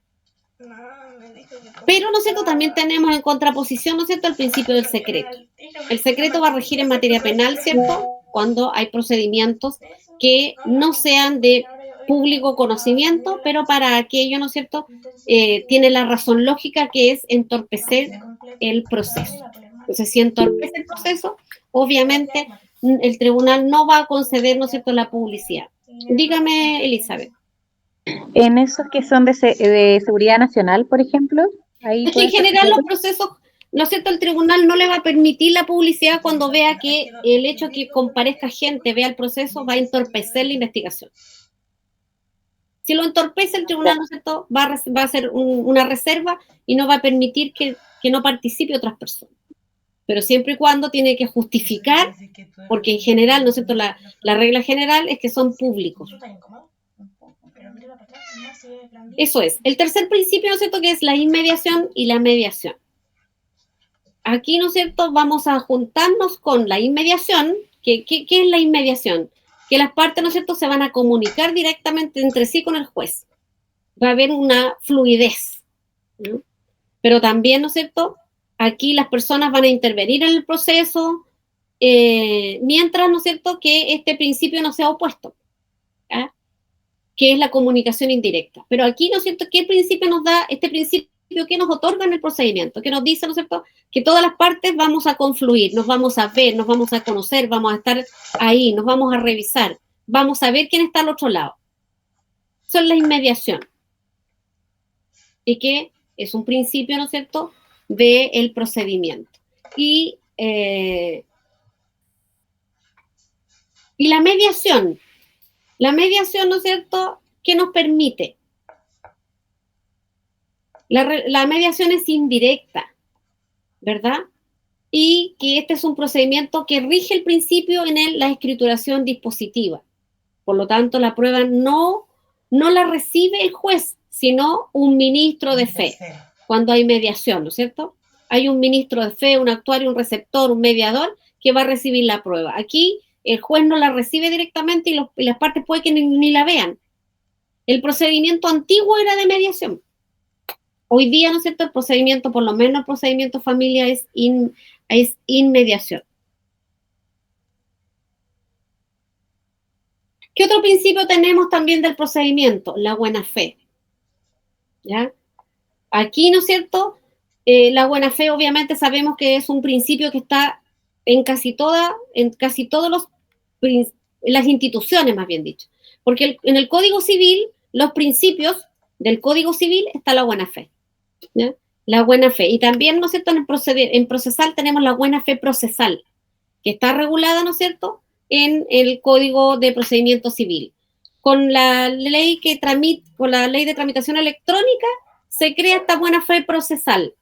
Pero, ¿no es cierto?, también tenemos en contraposición, ¿no es cierto?, el principio del secreto. El secreto va a regir en materia penal, ¿cierto?, cuando hay procedimientos que no sean de público conocimiento, pero para aquello, ¿no es cierto?, tiene la razón lógica que es entorpecer el proceso. Entonces, si entorpece el proceso, obviamente el tribunal no va a conceder, ¿no es cierto?, la publicidad. Dígame, Elizabeth. En esos que son de seguridad nacional, por ejemplo, ahí Es que en general los procesos, ¿no es cierto?, el tribunal no le va a permitir la publicidad cuando vea que el hecho que comparezca gente, vea el proceso, va a entorpecer la investigación. Si lo entorpece el tribunal, ¿no es cierto?, va a hacer una reserva y no va a permitir que no participe otras personas. Pero siempre y cuando tiene que justificar, porque en general, ¿no es cierto?, la regla general es que son públicos. Eso es. El tercer principio, ¿no es cierto?, que es la inmediación y la mediación. Aquí, ¿no es cierto?, vamos a juntarnos con la inmediación. ¿Qué es la inmediación? Que las partes, ¿no es cierto?, se van a comunicar directamente entre sí con el juez. Va a haber una fluidez, ¿no? Pero también, ¿no es cierto?, aquí las personas van a intervenir en el proceso, mientras, ¿no es cierto?, que este principio no sea opuesto, ¿eh?, que es la comunicación indirecta. Pero aquí, ¿no es cierto?, ¿qué principio nos da este principio que nos otorga en el procedimiento? Que nos dice, ¿no es cierto?, que todas las partes vamos a confluir, nos vamos a ver, nos vamos a conocer, vamos a estar ahí, nos vamos a revisar, vamos a ver quién está al otro lado. Eso es la inmediación. Y que es un principio, ¿no es cierto?, del procedimiento. Y la mediación. La mediación, ¿no es cierto?, ¿qué nos permite? La mediación es indirecta, ¿verdad? Y que este es un procedimiento que rige el principio en la escrituración dispositiva. Por lo tanto, la prueba no la recibe el juez, sino un ministro de fe, cuando hay mediación, ¿no es cierto? Hay un ministro de fe, un actuario, un receptor, un mediador, que va a recibir la prueba. Aquí el juez no la recibe directamente y las partes puede que ni la vean. El procedimiento antiguo era de mediación. Hoy día, ¿no es cierto?, el procedimiento, por lo menos el procedimiento familia, es inmediación. ¿Qué otro principio tenemos también del procedimiento? La buena fe, ¿ya? Aquí, ¿no es cierto?, la buena fe obviamente sabemos que es un principio que está en casi todas las instituciones, más bien dicho. Porque en el Código Civil, los principios del Código Civil está la buena fe, ¿ya? La buena fe. Y también, ¿no es cierto?, en procesal tenemos la buena fe procesal, que está regulada, ¿no es cierto?, en el Código de Procedimiento Civil. Con la ley de tramitación electrónica se crea esta buena fe procesal.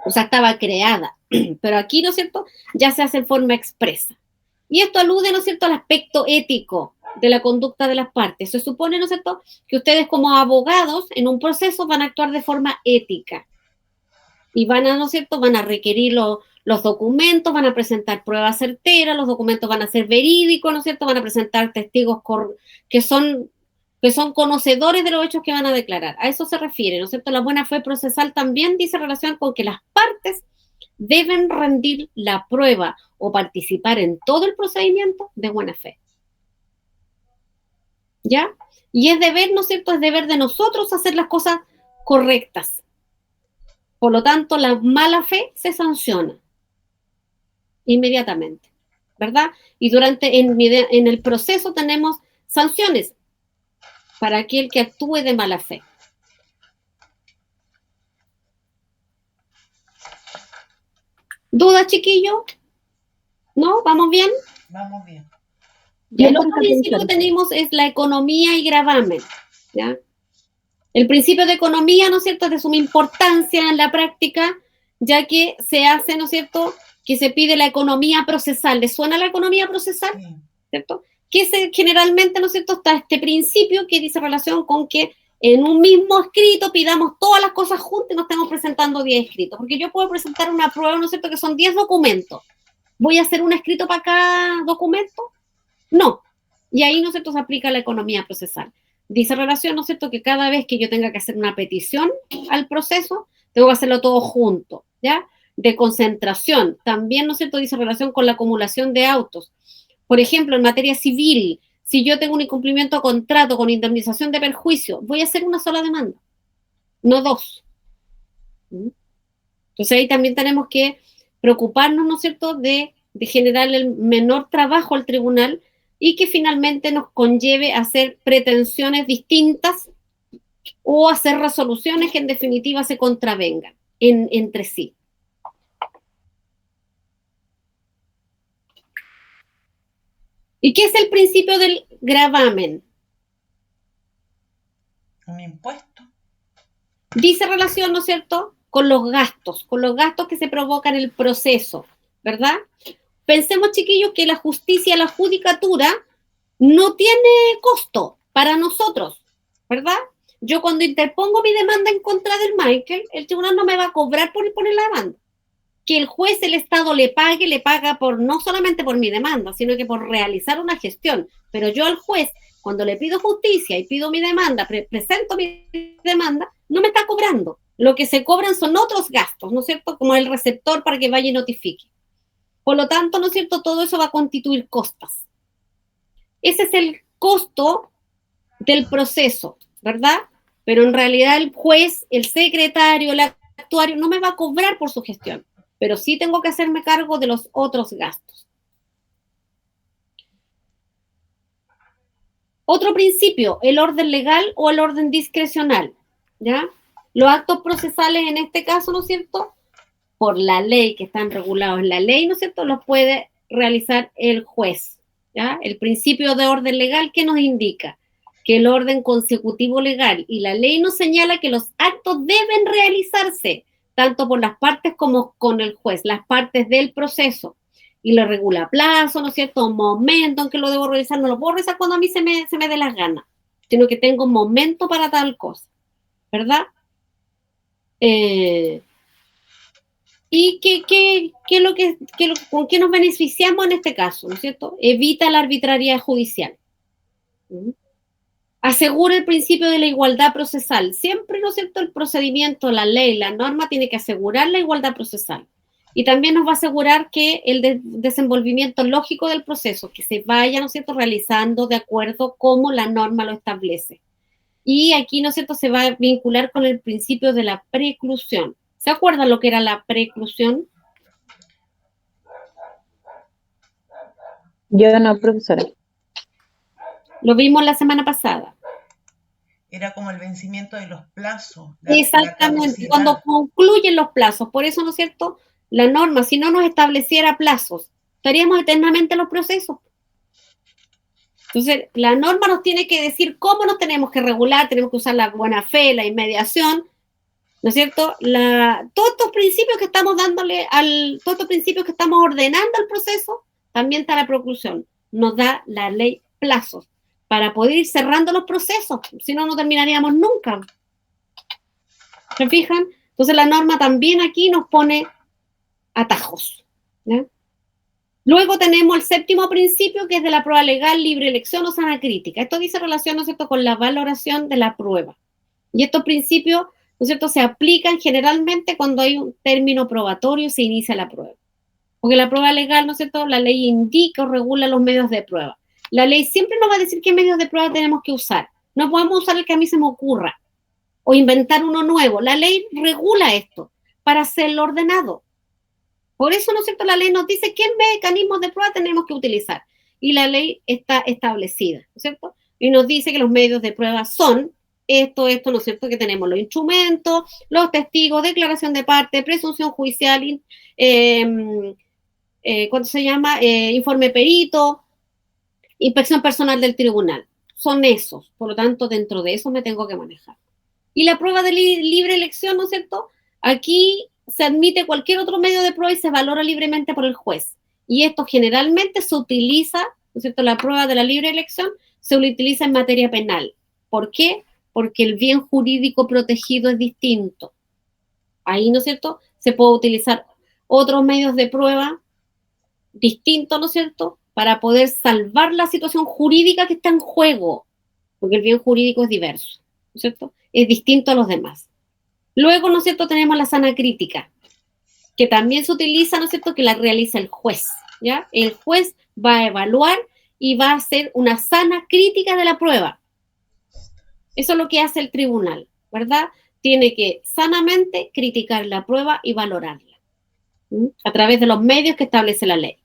O sea, estaba creada, pero aquí, ¿no es cierto?, ya se hace en forma expresa. Y esto alude, ¿no es cierto?, al aspecto ético de la conducta de las partes. Se supone, ¿no es cierto?, que ustedes como abogados en un proceso van a actuar de forma ética. Y van a, ¿no es cierto?, van a requerir los documentos, van a presentar pruebas certeras, los documentos van a ser verídicos, ¿no es cierto?, van a presentar testigos que son conocedores de los hechos que van a declarar. A eso se refiere, ¿no es cierto? La buena fe procesal también dice relación con que las partes deben rendir la prueba o participar en todo el procedimiento de buena fe. ¿Ya? Y es deber, ¿no es cierto?, es deber de nosotros hacer las cosas correctas. Por lo tanto, la mala fe se sanciona inmediatamente, ¿verdad? Y en el proceso tenemos sanciones para aquel que actúe de mala fe. ¿Dudas, chiquillo? ¿No? ¿Vamos bien? Vamos bien. Y el otro principio que tenemos es la economía y gravamen, ¿ya? El principio de economía, ¿no es cierto?, es de suma importancia en la práctica, ya que se hace, ¿no es cierto?, que se pide la economía procesal. ¿Les suena la economía procesal? Sí. ¿Cierto? Generalmente, ¿no es cierto?, está este principio que dice relación con que en un mismo escrito pidamos todas las cosas juntas y nos estamos presentando 10 escritos. Porque yo puedo presentar una prueba, ¿no es cierto?, que son 10 documentos. ¿Voy a hacer un escrito para cada documento? No. Y ahí, ¿no es cierto?, se aplica la economía procesal. Dice relación, ¿no es cierto?, que cada vez que yo tenga que hacer una petición al proceso, tengo que hacerlo todo junto, ¿ya? De concentración. También, ¿no es cierto?, dice relación con la acumulación de autos. Por ejemplo, en materia civil, si yo tengo un incumplimiento de contrato con indemnización de perjuicio, voy a hacer una sola demanda, no 2. Entonces ahí también tenemos que preocuparnos, ¿no es cierto?, de generar el menor trabajo al tribunal y que finalmente nos conlleve a hacer pretensiones distintas o hacer resoluciones que en definitiva se contravengan entre sí. ¿Y qué es el principio del gravamen? Un impuesto. Dice relación, ¿no es cierto?, con los gastos que se provocan en el proceso, ¿verdad? Pensemos, chiquillos, que la justicia, la judicatura, no tiene costo para nosotros, ¿verdad? Yo cuando interpongo mi demanda en contra del Michael, el tribunal no me va a cobrar por poner la demanda. Que el juez, el Estado le paga no solamente por mi demanda, sino que por realizar una gestión. Pero yo al juez, cuando le pido justicia y pido mi demanda, presento mi demanda, no me está cobrando. Lo que se cobran son otros gastos, ¿no es cierto? Como el receptor para que vaya y notifique. Por lo tanto, ¿no es cierto?, todo eso va a constituir costas. Ese es el costo del proceso, ¿verdad? Pero en realidad el juez, el secretario, el actuario no me va a cobrar por su gestión, pero sí tengo que hacerme cargo de los otros gastos. Otro principio, el orden legal o el orden discrecional, ¿ya? Los actos procesales en este caso, ¿no es cierto?, por la ley, que están regulados en la ley, ¿no es cierto?, los puede realizar el juez, ¿ya? El principio de orden legal, ¿qué nos indica? Que el orden consecutivo legal y la ley nos señala que los actos deben realizarse tanto por las partes como con el juez, las partes del proceso, y le regula plazo, ¿no es cierto?, momento en que lo debo realizar. No lo puedo realizar cuando a mí se me dé las ganas, sino que tengo un momento para tal cosa, ¿verdad? ¿Y con qué nos beneficiamos en este caso, ¿no es cierto? Evita la arbitrariedad judicial. Asegura el principio de la igualdad procesal. Siempre, ¿no es cierto?, el procedimiento, la ley, la norma tiene que asegurar la igualdad procesal. Y también nos va a asegurar que el desenvolvimiento lógico del proceso, que se vaya, ¿no es cierto?, realizando de acuerdo como la norma lo establece. Y aquí, ¿no es cierto?, se va a vincular con el principio de la preclusión. ¿Se acuerdan lo que era la preclusión? Yo no, profesora. Lo vimos la semana pasada. Era como el vencimiento de los plazos. Exactamente, cuando concluyen los plazos. Por eso, ¿no es cierto?, la norma, si no nos estableciera plazos, estaríamos eternamente en los procesos. Entonces, la norma nos tiene que decir cómo nos tenemos que regular, tenemos que usar la buena fe, la inmediación, ¿no es cierto? Todos estos principios que estamos todos estos principios que estamos ordenando al proceso, también está la preclusión. Nos da la ley plazos para poder ir cerrando los procesos, si no, no terminaríamos nunca. ¿Se fijan? Entonces la norma también aquí nos pone atajos, ¿ya? Luego tenemos el séptimo principio, que es de la prueba legal, libre elección o sana crítica. Esto dice relación, ¿no es cierto?, con la valoración de la prueba. Y estos principios, ¿no es cierto?, se aplican generalmente cuando hay un término probatorio y se inicia la prueba. Porque la prueba legal, ¿no es cierto?, la ley indica o regula los medios de prueba. La ley siempre nos va a decir qué medios de prueba tenemos que usar, No podemos usar el que a mí se me ocurra o inventar uno nuevo. La ley regula esto para hacerlo ordenado. Por eso, ¿no es cierto?, la ley nos dice qué mecanismos de prueba tenemos que utilizar. Y la ley está establecida, ¿no es cierto? Y nos dice que los medios de prueba son esto, ¿no es cierto?, que tenemos los instrumentos, los testigos, declaración de parte, presunción judicial, ¿cuánto se llama? Informe perito, inspección personal del tribunal. Son esos, por lo tanto, dentro de eso me tengo que manejar. Y la prueba de libre elección, ¿no es cierto? Aquí se admite cualquier otro medio de prueba y se valora libremente por el juez. Y esto generalmente se utiliza, ¿no es cierto?, la prueba de la libre elección se utiliza en materia penal. ¿Por qué? Porque el bien jurídico protegido es distinto. Ahí, ¿no es cierto?, se puede utilizar otros medios de prueba distintos, ¿no es cierto?, para poder salvar la situación jurídica que está en juego, porque el bien jurídico es diverso, ¿no es cierto?, es distinto a los demás. Luego, ¿no es cierto?, tenemos la sana crítica, que también se utiliza, ¿no es cierto?, que la realiza el juez, ¿ya? El juez va a evaluar y va a hacer una sana crítica de la prueba. Eso es lo que hace el tribunal, ¿verdad? Tiene que sanamente criticar la prueba y valorarla, ¿sí?, a través de los medios que establece la ley.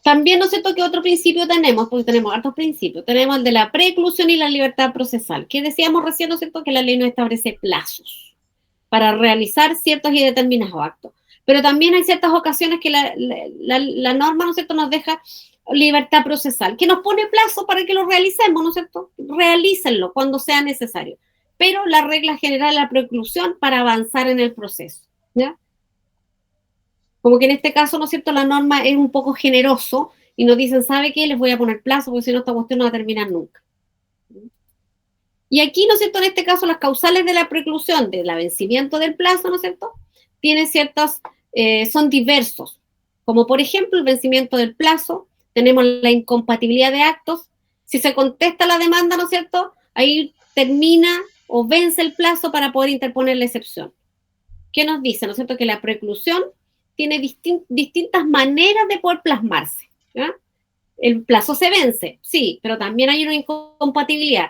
También, ¿no es cierto?, que otro principio tenemos, porque tenemos hartos principios. Tenemos el de la preclusión y la libertad procesal, que decíamos recién, ¿no es cierto?, que la ley nos establece plazos para realizar ciertos y determinados actos. Pero también hay ciertas ocasiones que la norma, ¿no es cierto?, nos deja libertad procesal, que nos pone plazo para que lo realicemos, ¿no es cierto? Realícenlo cuando sea necesario. Pero la regla general es la preclusión para avanzar en el proceso, ¿ya? Como que en este caso, ¿no es cierto?, la norma es un poco generoso y nos dicen, ¿sabe qué? Les voy a poner plazo porque si no esta cuestión no va a terminar nunca. Y aquí, ¿no es cierto?, en este caso las causales de la preclusión, del vencimiento del plazo, ¿no es cierto?, tienen ciertos, son diversos. Como por ejemplo el vencimiento del plazo, tenemos la incompatibilidad de actos. Si se contesta la demanda, ¿no es cierto?, ahí termina o vence el plazo para poder interponer la excepción. ¿Qué nos dice? ¿No es cierto?, que la preclusión tiene distintas maneras de poder plasmarse, ¿ya? El plazo se vence, sí, pero también hay una incompatibilidad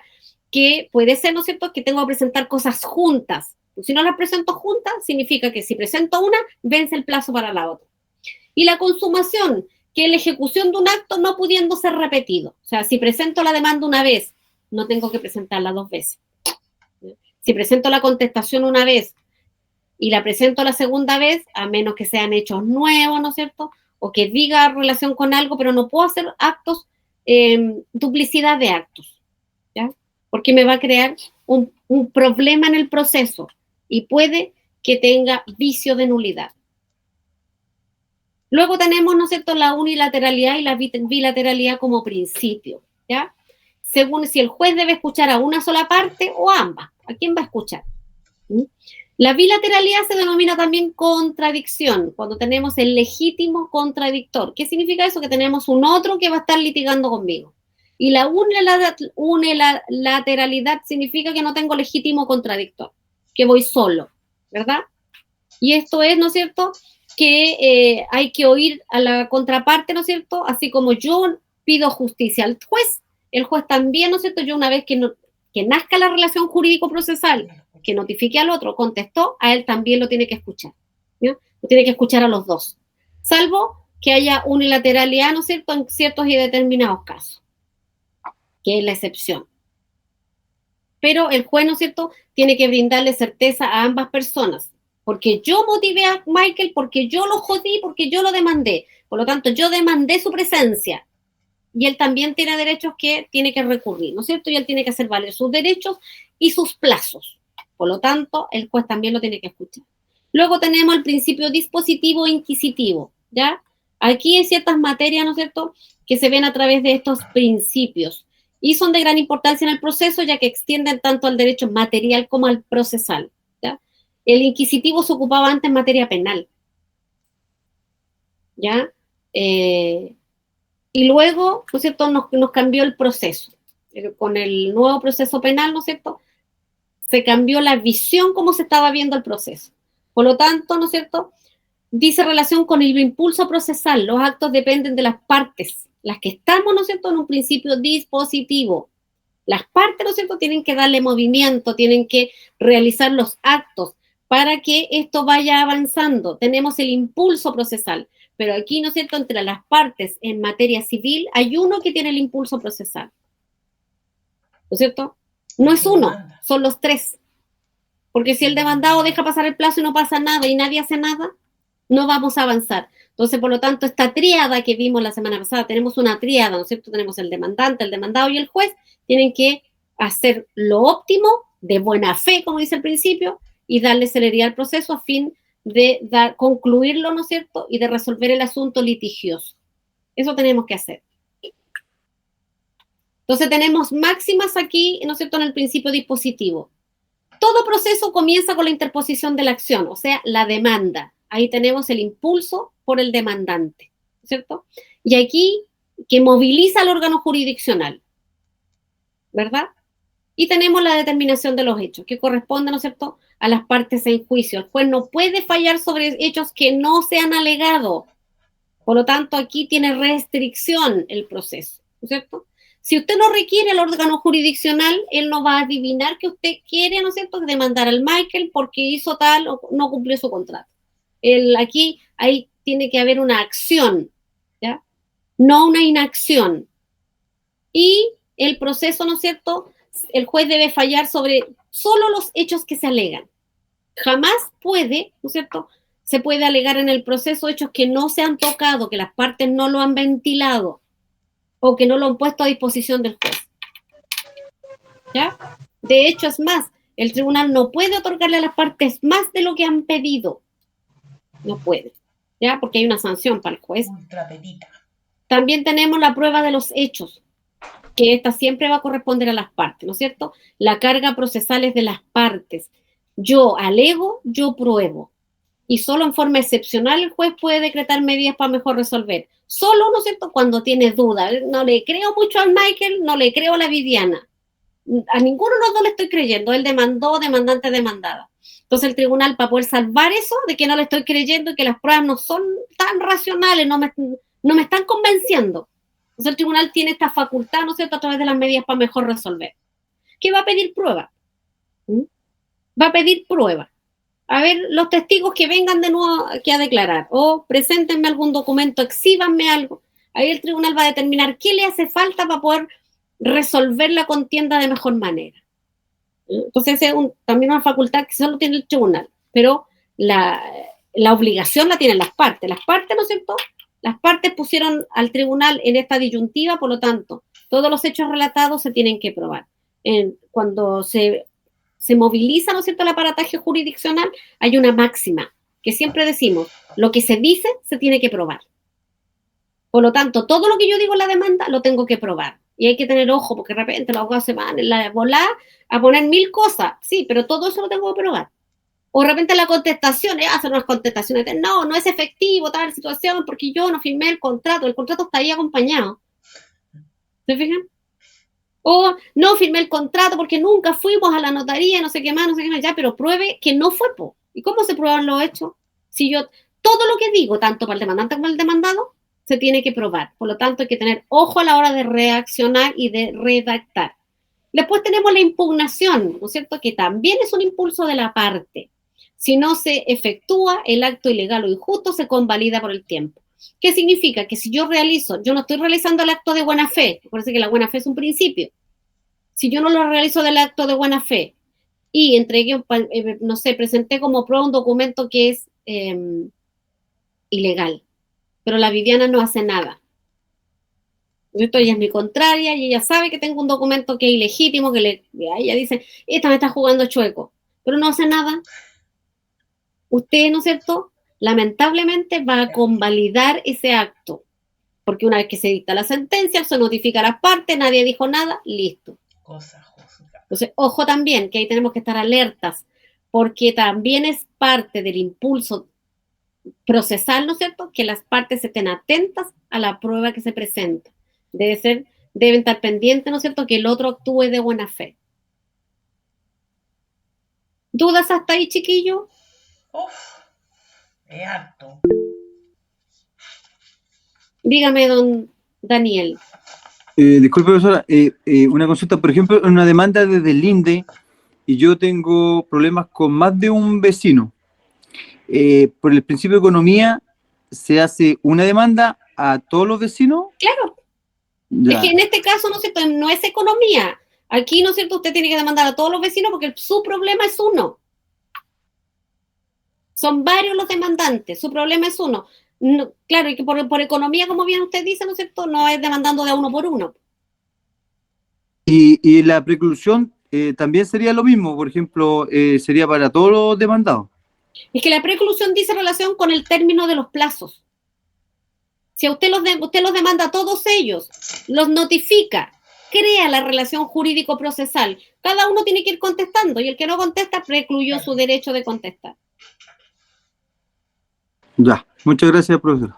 que puede ser, ¿no es cierto?, que tengo que presentar cosas juntas. Si no las presento juntas, significa que si presento una, vence el plazo para la otra. Y la consumación, que es la ejecución de un acto no pudiendo ser repetido. O sea, si presento la demanda una vez, no tengo que presentarla 2 veces. Si presento la contestación una vez y la presento la segunda vez, a menos que sean hechos nuevos, ¿no es cierto?, o que diga relación con algo, pero no puedo hacer actos, duplicidad de actos, ¿ya? Porque me va a crear un problema en el proceso y puede que tenga vicio de nulidad. Luego tenemos, ¿no es cierto?, la unilateralidad y la bilateralidad como principio, ¿ya? Según si el juez debe escuchar a una sola parte o a ambas. ¿A quién va a escuchar? La bilateralidad se denomina también contradicción, cuando tenemos el legítimo contradictor. ¿Qué significa eso? Que tenemos un otro que va a estar litigando conmigo. Y la unilateralidad significa que no tengo legítimo contradictor, que voy solo, ¿verdad? Y esto es, ¿no es cierto?, que hay que oír a la contraparte, ¿no es cierto? Así como yo pido justicia al juez, el juez también, ¿no es cierto?, yo una vez que nazca la relación jurídico-procesal, que notifique al otro, contestó, a él también lo tiene que escuchar, ¿no? Lo tiene que escuchar a los dos, salvo que haya unilateralidad, ¿no es cierto?, en ciertos y determinados casos, que es la excepción. Pero el juez, ¿no es cierto?, tiene que brindarle certeza a ambas personas, porque yo motivé a Michael, porque yo lo jodí, porque yo lo demandé, por lo tanto, yo demandé su presencia, y él también tiene derechos que tiene que recurrir, ¿no es cierto?, y él tiene que hacer valer sus derechos y sus plazos. Por lo tanto, el juez también lo tiene que escuchar. Luego tenemos el principio dispositivo e inquisitivo, ¿ya? Aquí hay ciertas materias, ¿no es cierto?, que se ven a través de estos principios y son de gran importancia en el proceso, ya que extienden tanto al derecho material como al procesal, ¿ya? El inquisitivo se ocupaba antes en materia penal, ¿ya? Y luego, ¿no es cierto?, nos cambió el proceso. Con el nuevo proceso penal, ¿no es cierto?, se cambió la visión como se estaba viendo el proceso. Por lo tanto, ¿no es cierto?, dice relación con el impulso procesal. Los actos dependen de las partes, las que estamos, ¿no es cierto?, en un principio dispositivo. Las partes, ¿no es cierto?, tienen que darle movimiento, tienen que realizar los actos para que esto vaya avanzando. Tenemos el impulso procesal, pero aquí, ¿no es cierto?, entre las partes en materia civil hay uno que tiene el impulso procesal. ¿No es cierto? No es uno, son los tres. Porque si el demandado deja pasar el plazo y no pasa nada y nadie hace nada, no vamos a avanzar. Entonces, por lo tanto, esta tríada que vimos la semana pasada, tenemos una tríada, ¿no es cierto? Tenemos el demandante, el demandado y el juez, tienen que hacer lo óptimo, de buena fe, como dice al principio, y darle celeridad al proceso a fin de concluirlo, ¿no es cierto? Y de resolver el asunto litigioso. Eso tenemos que hacer. Entonces, tenemos máximas aquí, ¿no es cierto?, en el principio dispositivo. Todo proceso comienza con la interposición de la acción, o sea, la demanda. Ahí tenemos el impulso por el demandante, ¿cierto? Y aquí, que moviliza al órgano jurisdiccional, ¿verdad? Y tenemos la determinación de los hechos, que corresponde, ¿no es cierto?, a las partes en juicio. El juez no puede fallar sobre hechos que no se han alegado. Por lo tanto, aquí tiene restricción el proceso, ¿no es cierto? Si usted no requiere al órgano jurisdiccional, él no va a adivinar que usted quiere, ¿no es cierto?, demandar al Michael porque hizo tal o no cumplió su contrato. Aquí, ahí tiene que haber una acción, ¿ya? No una inacción. Y el proceso, ¿no es cierto?, el juez debe fallar sobre solo los hechos que se alegan. Jamás puede, ¿no es cierto?, se puede alegar en el proceso hechos que no se han tocado, que las partes no lo han ventilado o que no lo han puesto a disposición del juez. ¿Ya? De hecho, es más, el tribunal no puede otorgarle a las partes más de lo que han pedido. No puede, ¿ya? Porque hay una sanción para el juez. Ultrapetita. También tenemos la prueba de los hechos, que esta siempre va a corresponder a las partes, ¿no es cierto? La carga procesal es de las partes. Yo alego, yo pruebo. Y solo en forma excepcional el juez puede decretar medidas para mejor resolver. Solo, ¿no es cierto?, cuando tiene dudas. No le creo mucho al Michael, no le creo a la Viviana. A ninguno de los dos le estoy creyendo. Él demandó, demandante, demandada. Entonces el tribunal, para poder salvar eso, de que no le estoy creyendo y que las pruebas no son tan racionales, no me están convenciendo. Entonces el tribunal tiene esta facultad, ¿no es cierto?, a través de las medidas para mejor resolver. ¿Qué va a pedir prueba? Va a pedir prueba. A ver, los testigos que vengan de nuevo aquí a declarar, o preséntenme algún documento, exhíbanme algo. Ahí el tribunal va a determinar qué le hace falta para poder resolver la contienda de mejor manera. Entonces es también una facultad que solo tiene el tribunal, pero la obligación la tienen las partes. Las partes, ¿no es cierto?, las partes pusieron al tribunal en esta disyuntiva, por lo tanto, todos los hechos relatados se tienen que probar. Cuando se moviliza, ¿no es cierto?, el aparataje jurisdiccional, hay una máxima, que siempre decimos, lo que se dice se tiene que probar. Por lo tanto, todo lo que yo digo en la demanda lo tengo que probar. Y hay que tener ojo, porque de repente los abogados se van en la volada a poner 1000 cosas. Sí, pero todo eso lo tengo que probar. O de repente la contestación, hacen unas contestaciones de, no es efectivo tal situación porque yo no firmé el contrato está ahí acompañado. ¿Se fijan? O no firmé el contrato porque nunca fuimos a la notaría, no sé qué más, ya, pero pruebe que no fue, po. ¿Y cómo se prueban los hechos? Si yo, todo lo que digo, tanto para el demandante como para el demandado, se tiene que probar. Por lo tanto, hay que tener ojo a la hora de reaccionar y de redactar. Después tenemos la impugnación, ¿no es cierto?, que también es un impulso de la parte. Si no se efectúa el acto ilegal o injusto, se convalida por el tiempo. ¿Qué significa? Que si yo no estoy realizando el acto de buena fe, parece que la buena fe es un principio. Si yo no lo realizo del acto de buena fe y entregué, no sé, presenté como prueba un documento que es ilegal, pero la Viviana no hace nada. Esto ella es mi contraria y ella sabe que tengo un documento que es ilegítimo, ella dice, esta me está jugando chueco, pero no hace nada. Usted, ¿no es cierto?, lamentablemente va a convalidar ese acto, porque una vez que se dicta la sentencia, se notifica a las partes, nadie dijo nada, listo. Entonces, ojo también, que ahí tenemos que estar alertas, porque también es parte del impulso procesal, ¿no es cierto?, que las partes estén atentas a la prueba que se presenta. Deben estar pendientes, ¿no es cierto?, que el otro actúe de buena fe. ¿Dudas hasta ahí, chiquillo? Es harto. Dígame, don Daniel. Disculpe, profesora, una consulta, por ejemplo, en una demanda desde el INDE y yo tengo problemas con más de un vecino. Por el principio de economía, ¿se hace una demanda a todos los vecinos? Claro. Ya. Es que en este caso, ¿no es cierto?, no es economía. Aquí, ¿no es cierto?, usted tiene que demandar a todos los vecinos porque su problema es uno. Son varios los demandantes, su problema es uno. No, claro, y que por economía, como bien usted dice, ¿no es cierto?, no es demandando de a uno por uno. Y la preclusión también sería lo mismo, por ejemplo, sería para todos los demandados. Es que la preclusión dice relación con el término de los plazos. Si a usted los demanda a todos ellos, los notifica, crea la relación jurídico-procesal, cada uno tiene que ir contestando y el que no contesta precluyó su derecho de contestar. Ya, muchas gracias, profesor.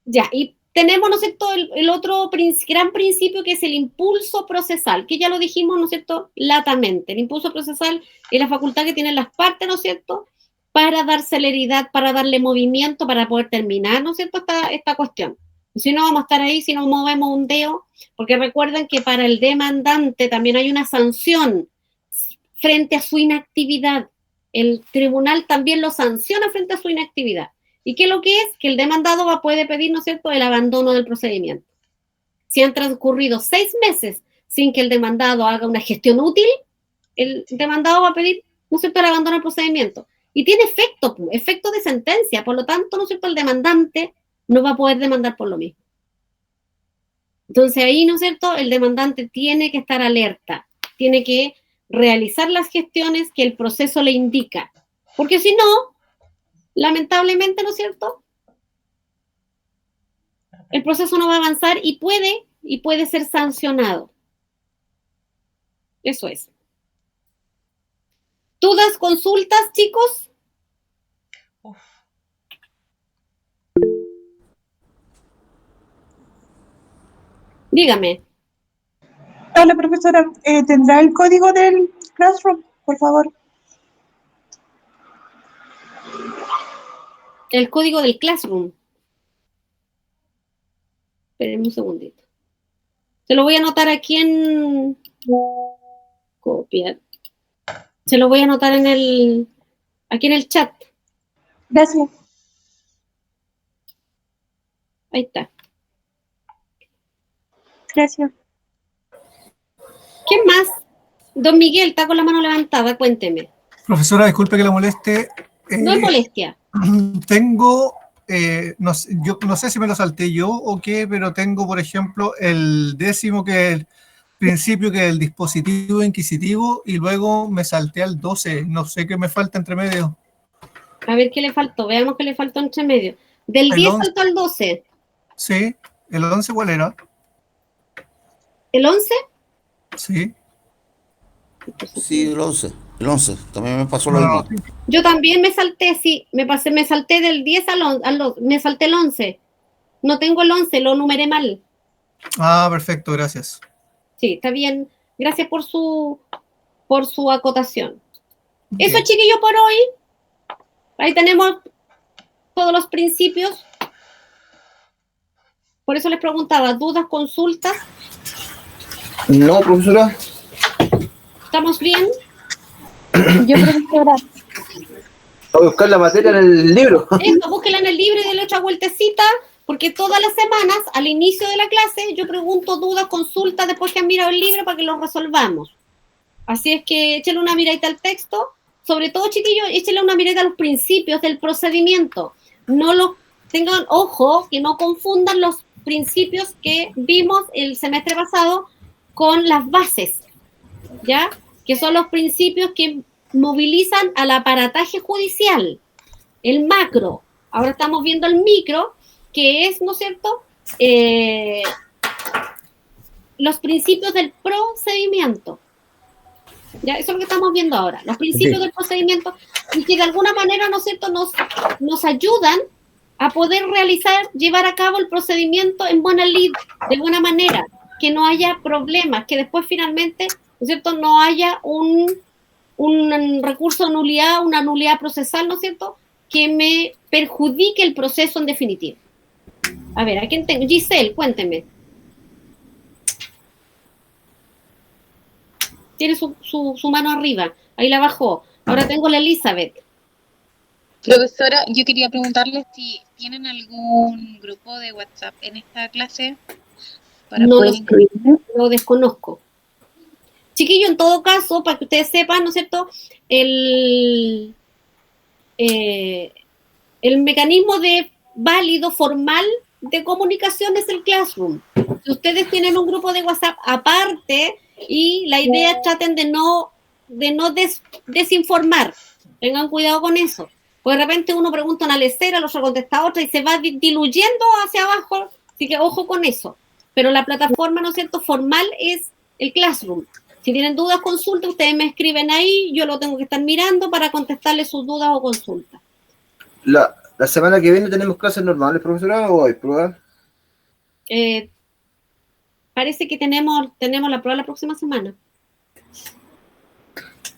Ya, y tenemos, ¿no es cierto?, el otro gran principio que es el impulso procesal, que ya lo dijimos, ¿no es cierto?, latamente. El impulso procesal es la facultad que tienen las partes, ¿no es cierto?, para dar celeridad, para darle movimiento, para poder terminar, ¿no es cierto?, esta cuestión. Si no, vamos a estar ahí si no movemos un dedo, porque recuerden que para el demandante también hay una sanción frente a su inactividad. El tribunal también lo sanciona frente a su inactividad. ¿Y qué es lo que es? Que el demandado puede pedir, ¿no es cierto?, el abandono del procedimiento. Si han transcurrido 6 meses sin que el demandado haga una gestión útil, el demandado va a pedir, ¿no es cierto?, el abandono del procedimiento. Y tiene efecto de sentencia, por lo tanto, ¿no es cierto?, el demandante no va a poder demandar por lo mismo. Entonces ahí, ¿no es cierto?, el demandante tiene que estar alerta, tiene que realizar las gestiones que el proceso le indica, porque si no, lamentablemente, ¿no es cierto?, el proceso no va a avanzar y puede ser sancionado. Eso es. ¿Dudas, consultas, chicos? Uf. Dígame. Hola, profesora. ¿Tendrá el código del Classroom, por favor? El código del Classroom. Espérenme un segundito. Se lo voy a anotar aquí en... Copiar. Se lo voy a anotar aquí en el chat. Gracias. Ahí está. Gracias. ¿Quién más? Don Miguel está con la mano levantada, cuénteme. Profesora, disculpe que la moleste. No es molestia. Tengo, yo no sé si me lo salté yo o qué, pero tengo, por ejemplo, el 10º, que es el principio, que es el dispositivo inquisitivo, y luego me salté al 12. No sé qué me falta entre medio. A ver qué le faltó. Veamos qué le faltó entre medio. Del 10 saltó al 12. Sí. ¿El 11 cuál era? ¿El 11? Sí. Sí, el 11. El 11. También me pasó lo mismo. Yo también me salté, sí. Me salté del 10 me salté el 11. No tengo el 11, lo numeré mal. Ah, perfecto, gracias. Sí, está bien. Gracias por su acotación. Eso, chiquillo, por hoy. Ahí tenemos todos los principios. Por eso les preguntaba, ¿dudas, consultas? No, profesora. ¿Estamos bien? Yo, profesora. Voy a buscar la materia en el libro. Eso, búsquela en el libro y denle otra vueltecita, porque todas las semanas, al inicio de la clase, yo pregunto dudas, consultas, después que han mirado el libro para que los resolvamos. Así es que échale una miradita al texto. Sobre todo, chiquillos, échale una mirada a los principios del procedimiento. No lo tengan, ojo, que no confundan los principios que vimos el semestre pasado con las bases, ¿ya? Que son los principios que movilizan al aparataje judicial, el macro. Ahora estamos viendo el micro, que es, ¿no es cierto?, los principios del procedimiento. Ya, eso es lo que estamos viendo ahora, los principios del procedimiento, y que de alguna manera, ¿no es cierto?, nos ayudan a poder llevar a cabo el procedimiento en buena lid, de buena manera, que no haya problemas, que después finalmente, ¿no es cierto?, no haya un recurso de nulidad, una nulidad procesal, ¿no es cierto?, que me perjudique el proceso en definitivo. A ver, ¿a quién tengo? Giselle, cuénteme. Tiene su mano arriba, ahí la bajó. Ahora tengo la Elizabeth. Profesora, yo quería preguntarle si tienen algún grupo de WhatsApp en esta clase para No poder lo sé. incluirme. Lo desconozco. Chiquillo, en todo caso, para que ustedes sepan, ¿no es cierto? El mecanismo de válido formal de comunicación es el Classroom. Si ustedes tienen un grupo de WhatsApp aparte y la idea traten de no desinformar, tengan cuidado con eso. Pues de repente uno pregunta una lecera, el otro contesta a otra y se va diluyendo hacia abajo, así que ojo con eso. Pero la plataforma, ¿no es cierto?, formal es el Classroom. Si tienen dudas, consultas, ustedes me escriben ahí, yo lo tengo que estar mirando para contestarles sus dudas o consultas. La semana que viene tenemos clases normales, profesora, o hay pruebas. Parece que tenemos la prueba la próxima semana.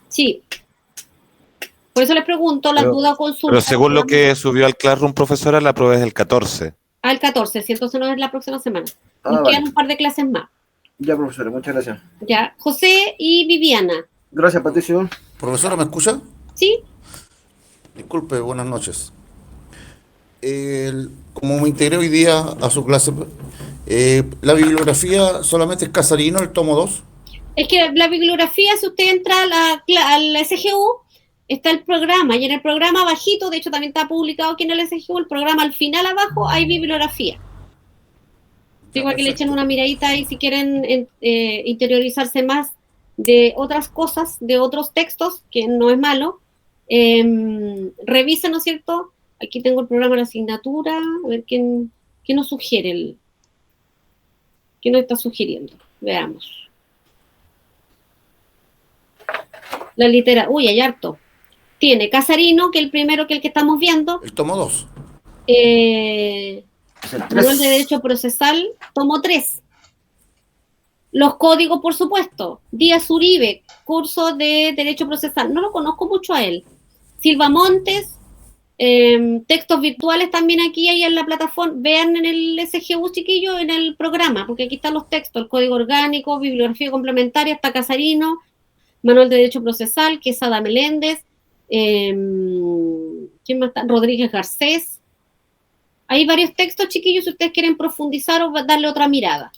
Sí. Por eso les pregunto las dudas o consultas. Pero según lo que subió al Classroom, profesora, la prueba es el 14. Al 14, si entonces no es la próxima semana. Nos Vale. quedan un par de clases más. Ya, profesora, muchas gracias. Ya, José y Viviana. Gracias, Patricio. Profesora, ¿me escucha? ¿Sí? Disculpe, buenas noches. Como me integré hoy día a su clase, la bibliografía solamente es Casarino, el tomo 2. Es que la bibliografía, si usted entra al SGU, está el programa, y en el programa abajito, de hecho también está publicado aquí en el SGU, el programa al final abajo hay bibliografía. Igual que le echen una miradita ahí si quieren interiorizarse más de otras cosas, de otros textos, que no es malo. Revisen, ¿no es cierto? Aquí tengo el programa de la asignatura, a ver qué nos sugiere, qué nos está sugiriendo. Veamos. La literatura, uy, hay harto. Tiene Casarino, que es el primero, que el que estamos viendo. El tomo 2. Manual de Derecho Procesal, tomo 3. Los códigos, por supuesto. Díaz Uribe, curso de Derecho Procesal. No lo conozco mucho a él. Silva Montes, textos virtuales también aquí hay en la plataforma. Vean en el SGU, chiquillo, en el programa, porque aquí están los textos. El código orgánico, bibliografía complementaria, está Casarino, Manual de Derecho Procesal, Quesada Meléndez, ¿quién más está? Rodríguez Garcés. Hay varios textos, chiquillos, si ustedes quieren profundizar o darle otra mirada.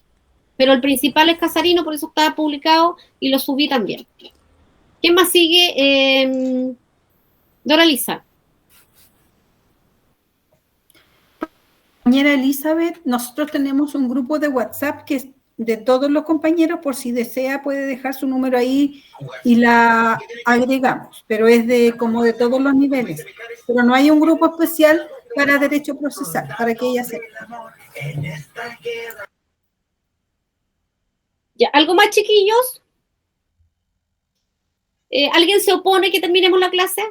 Pero el principal es Casarino, por eso está publicado y lo subí también. ¿Quién más sigue? Dora Lisa. Compañera Elizabeth, nosotros tenemos un grupo de WhatsApp que es de todos los compañeros, por si desea puede dejar su número ahí y la agregamos, pero es como de todos los niveles. Pero no hay un grupo especial para derecho procesal, para que ella sepa. Ya, ¿algo más, chiquillos? ¿Alguien se opone que terminemos la clase?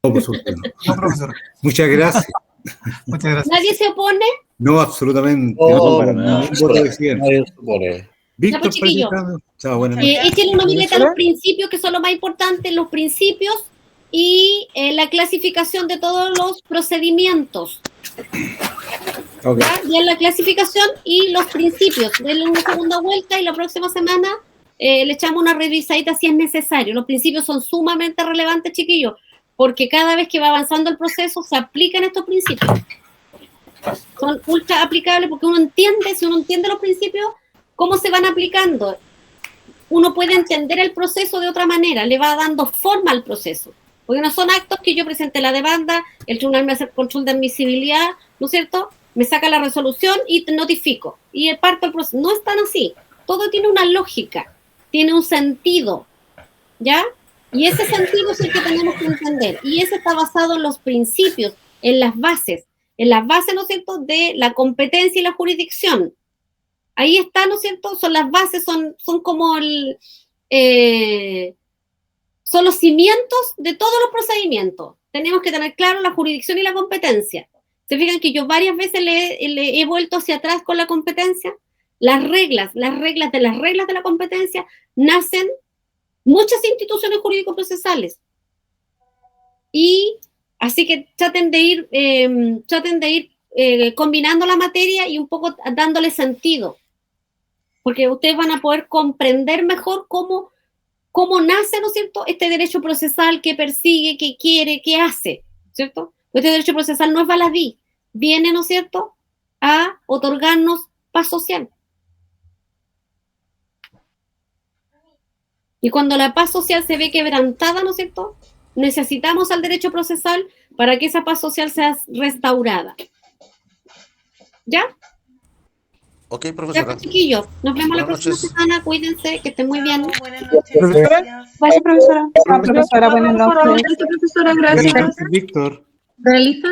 No, por supuesto. No, profesor. Muchas gracias. Muchas gracias. ¿Nadie se opone? No, absolutamente. No, para nada. Un voto de 100. Nadie se opone. Ya, pues, chiquillo. Chao, buenas noches. Échenle una mireta a los principios, que son lo más importante, los principios y la clasificación de todos los procedimientos. Okay. Ya la clasificación y los principios. Denle una segunda vuelta y la próxima semana le echamos una revisadita si es necesario. Los principios son sumamente relevantes, chiquillos, porque cada vez que va avanzando el proceso se aplican estos principios. Son ultra aplicables porque uno entiende, si uno entiende los principios, cómo se van aplicando. Uno puede entender el proceso de otra manera, le va dando forma al proceso. Porque no son actos que yo presente la demanda, el tribunal me hace el control de admisibilidad, ¿no es cierto? Me saca la resolución y te notifico. Y parto el proceso. No es tan así. Todo tiene una lógica, tiene un sentido, ¿ya? Y ese sentido es el que tenemos que entender. Y ese está basado en los principios, en las bases, ¿no es cierto?, de la competencia y la jurisdicción. Ahí está, ¿no es cierto?, son las bases, son como son los cimientos de todos los procedimientos. Tenemos que tener claro la jurisdicción y la competencia. ¿Se fijan que yo varias veces le he vuelto hacia atrás con la competencia? Las reglas de la competencia nacen muchas instituciones jurídico-procesales. Y así que traten de ir combinando la materia y un poco dándole sentido, porque ustedes van a poder comprender mejor cómo nace, ¿no es cierto?, este derecho procesal que persigue, que quiere, que hace, ¿cierto? Este derecho procesal no es baladí, viene, ¿no es cierto?, a otorgarnos paz social. Y cuando la paz social se ve quebrantada, ¿no es cierto?, necesitamos al derecho procesal para que esa paz social sea restaurada. ¿Ya? Ok, Ya, profesora. pues, chiquillos, nos vemos la Buenas próxima noches. semana, cuídense, que estén muy bien. Buenas noches. Profesora. Gracias, profesora. Profesora, buenas noches. Profesora, gracias. Víctor. Realiza